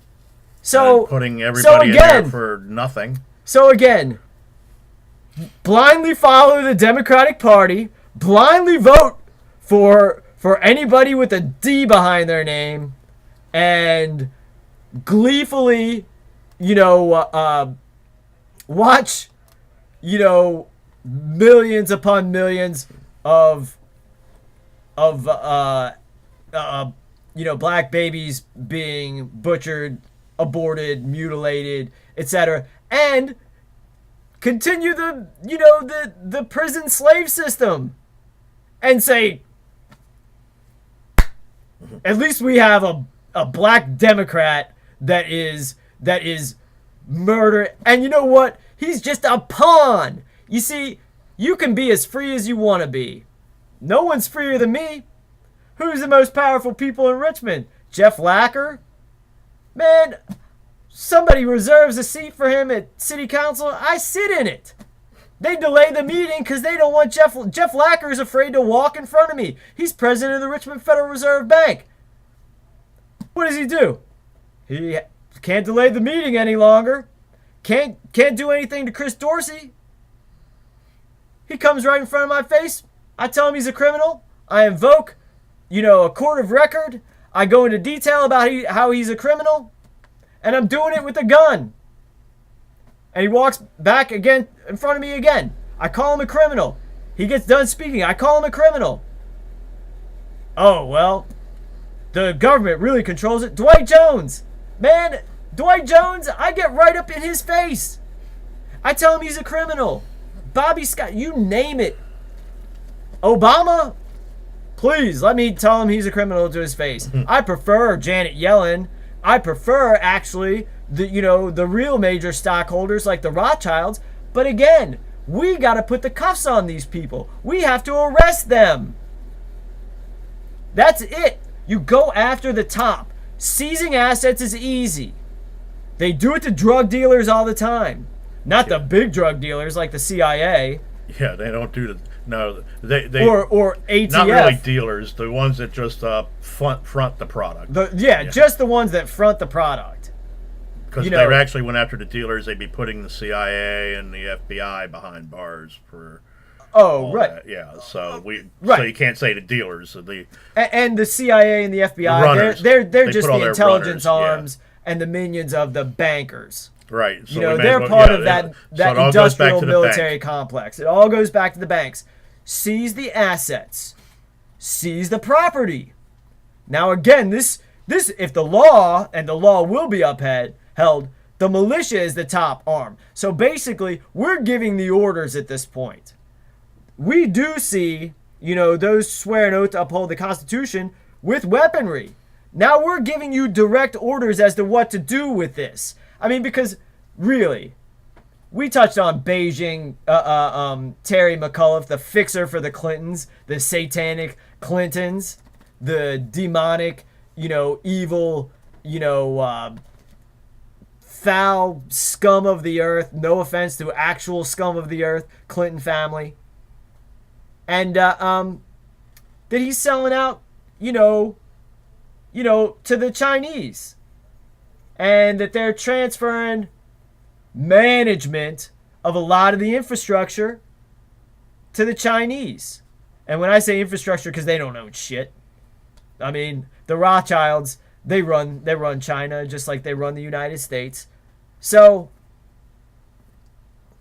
So and putting everybody in there for nothing. So again, blindly follow the Democratic Party, blindly vote for anybody with a D behind their name, and gleefully, watch, millions upon millions of black babies being butchered, aborted, mutilated, etc., and continue the prison slave system, and say, at least we have a black Democrat that is murder. And you know what? He's just a pawn. You see, you can be as free as you want to be. No one's freer than me. Who's the most powerful people in Richmond? Jeff Lacker? Man, somebody reserves a seat for him at city council. I sit in it. They delay the meeting because they don't want Jeff Lacker is afraid to walk in front of me. He's president of the Richmond Federal Reserve Bank. What does he do? He can't delay the meeting any longer. Can't do anything to Chris Dorsey. He comes right in front of my face. I tell him he's a criminal. I invoke, a court of record. I go into detail about how he's a criminal. And I'm doing it with a gun. And he walks back again in front of me again. I call him a criminal. He gets done speaking. I call him a criminal. Oh, well, the government really controls it. Dwight Jones. Man, Dwight Jones, I get right up in his face. I tell him he's a criminal. Bobby Scott, you name it. Obama, please let me tell him he's a criminal to his face. I prefer Janet Yellen. I prefer, actually, the real major stockholders like the Rothschilds. But again, we got to put the cuffs on these people. We have to arrest them. That's it. You go after the top. Seizing assets is easy. They do it to drug dealers all the time. Not the big drug dealers like the CIA. Yeah, they don't do the... No, they or ATF. Not really dealers, the ones that just front the product. Just the ones that front the product. Because if they actually went after the dealers, they'd be putting the CIA and the FBI behind bars for. Oh, right. That. Yeah, so so you can't say the dealers. And the CIA and the FBI, they're just the intelligence arms and the minions of the bankers. Right. So you know, they're part of that so industrial military complex. It all goes back to the banks. Seize the assets. Seize the property. Now again, this if the law, and the law will be upheld, the militia is the top arm. So basically, we're giving the orders at this point. We do see, you know, those swear an oath to uphold the Constitution with weaponry. Now we're giving you direct orders as to what to do with this. I mean, because really, we touched on Beijing, Terry McAuliffe, the fixer for the Clintons, the satanic Clintons, the demonic, you know, evil, you know, foul scum of the earth. No offense to actual scum of the earth, Clinton family. And that he's selling out, you know, to the Chinese, and that they're transferring management of a lot of the infrastructure to the Chinese. And when I say infrastructure, because they don't own shit. I mean, the Rothschilds, they run China just like they run the United States. So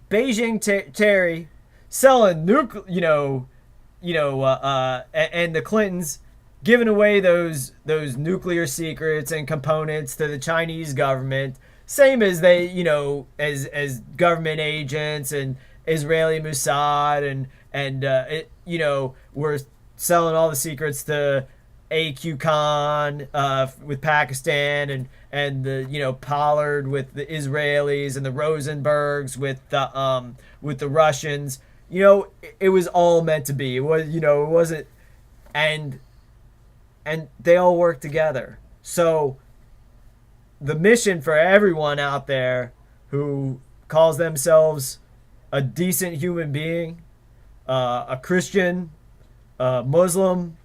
Beijing Terry selling and the Clintons giving away those nuclear secrets and components to the Chinese government, same as they, you know, as government agents and Israeli Mossad and we're selling all the secrets to AQ Khan with Pakistan and the, you know, Pollard with the Israelis and the Rosenbergs with the Russians. You know, it was all meant to be. It was, you know, it wasn't, and they all work together. So the mission for everyone out there who calls themselves a decent human being, a Christian, a Muslim,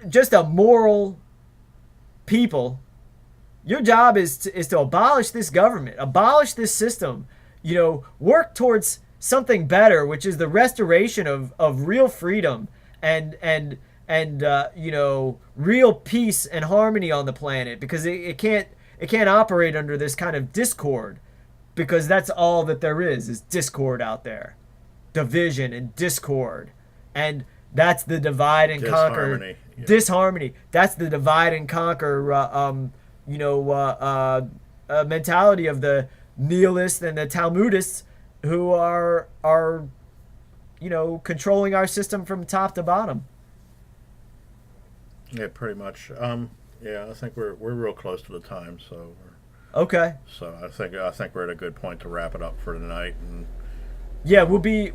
just a moral people. Your job is to abolish this government, abolish this system, you know, work towards something better, which is the restoration of real freedom and real peace and harmony on the planet, because it can't operate under this kind of discord, because that's all that there is discord out there, division and discord, and that's the divide and conquer disharmony. That's the divide and conquer mentality of the nihilists and the Talmudists who are controlling our system from top to bottom. Yeah, pretty much. I think we're real close to the time, so okay. So I think we're at a good point to wrap it up for tonight. And yeah, we'll be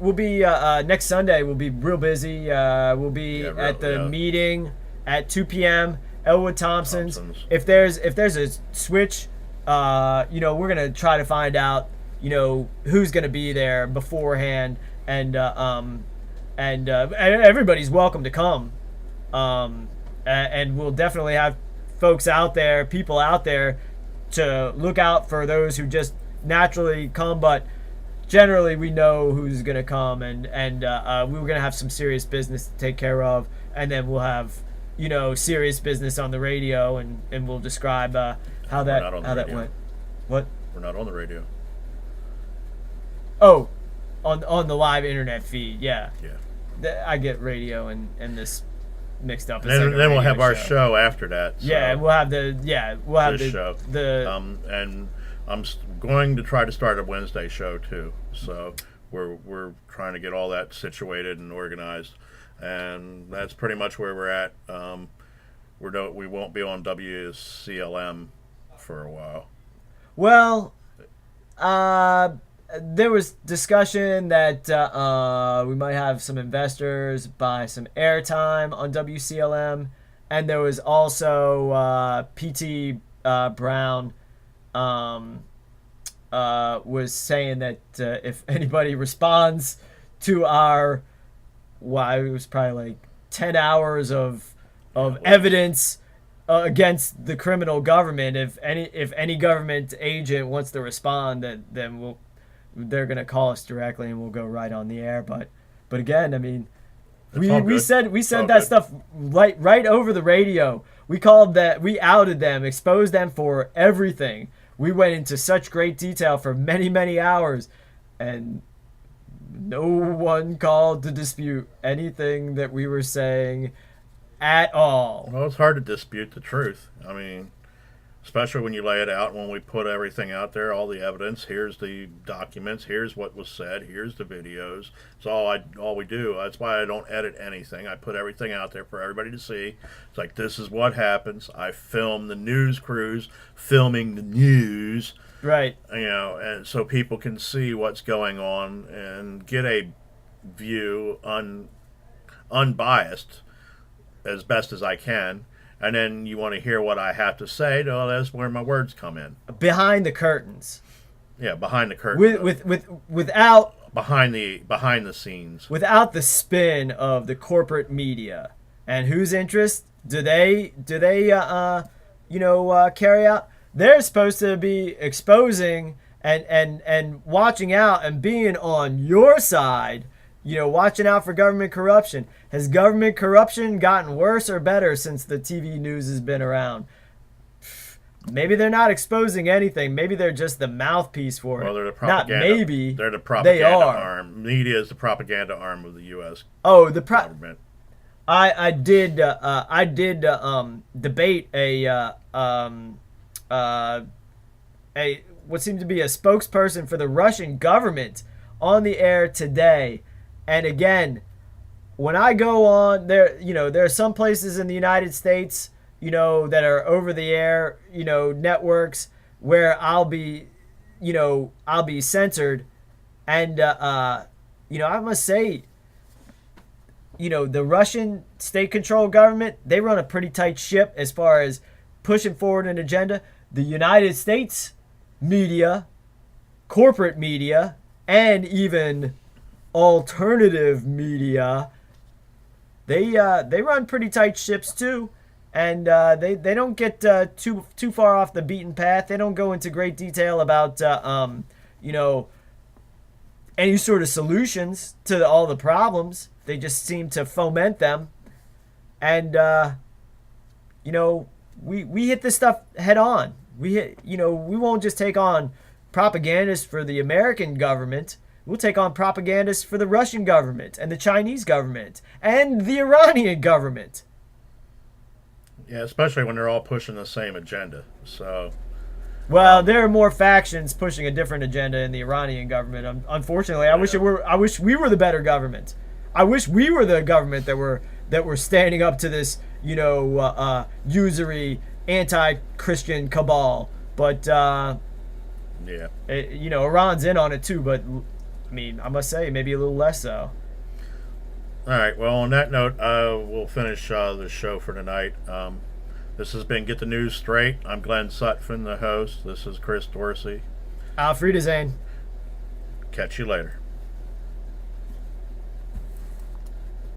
next Sunday. We'll be real busy. We'll be at the meeting at 2 p.m. Elwood Thompson's. If there's a switch, we're gonna try to find out, who's gonna be there beforehand, and everybody's welcome to come. And we'll definitely have people out there to look out for those who just naturally come, but generally we know who's gonna come, and we're gonna have some serious business to take care of, and then we'll have serious business on the radio, and we'll describe how that went. What? We're not on the radio. Oh, on the live internet feed, yeah. Yeah. I get radio and this mixed up. Then we'll have our show after that. So yeah, and we'll have the show. And I'm going to try to start a Wednesday show too. So we're trying to get all that situated and organized, and that's pretty much where we're at. We won't be on WCLM for a while. Well, there was discussion that we might have some investors buy some airtime on WCLM, and there was also P.T. Brown was saying that if anybody responds to it was probably like 10 hours of evidence against the criminal government. If any government agent wants to respond, they're gonna call us directly and we'll go right on the air. But again, I mean, We said that good. stuff right over the radio. We outed them, exposed them for everything. We went into such great detail for many, many hours, and no one called to dispute anything that we were saying at all. Well, it's hard to dispute the truth. I mean, especially when you lay it out, when we put everything out there, all the evidence. Here's the documents. Here's what was said. Here's the videos. It's all we do. That's why I don't edit anything. I put everything out there for everybody to see. It's like, this is what happens. I film the news crews filming the news. Right. And so people can see what's going on and get a view unbiased as best as I can. And then you want to hear what I have to say. No, that's where my words come in. Behind the curtains. Yeah, behind the curtain. Without behind the scenes. Without the spin of the corporate media. And whose interest do they carry out? They're supposed to be exposing and watching out and being on your side, watching out for government corruption. Has government corruption gotten worse or better since the TV news has been around? Maybe they're not exposing anything. Maybe they're just the mouthpiece for it. Well, they're the propaganda. Not maybe. They're the propaganda they are. arm. Media is the propaganda arm of the U.S. Oh, the government. I did debate a what seemed to be a spokesperson for the Russian government on the air today. And again, when I go on there, there are some places in the United States, that are over the air, networks where I'll be censored. And, I must say, the Russian state-controlled government, they run a pretty tight ship as far as pushing forward an agenda. The United States media, corporate media, and even alternative media, they run pretty tight ships too, and they don't get too far off the beaten path. They don't go into great detail about any sort of solutions to all the problems. They just seem to foment them, and we hit this stuff head on. We won't just take on propagandists for the American government. We'll take on propagandists for the Russian government and the Chinese government and the Iranian government. Yeah, especially when they're all pushing the same agenda. So, well, there are more factions pushing a different agenda in the Iranian government. Unfortunately, I wish we were the better government. I wish we were the government that were standing up to this, usury anti-Christian cabal. But Iran's in on it too. But I mean, I must say, maybe a little less so. All right. Well, on that note, we'll finish the show for tonight. This has been Get the News Straight. I'm Glenn Sutphin, the host. This is Chris Dorsey. Auf Wiedersehen. Catch you later.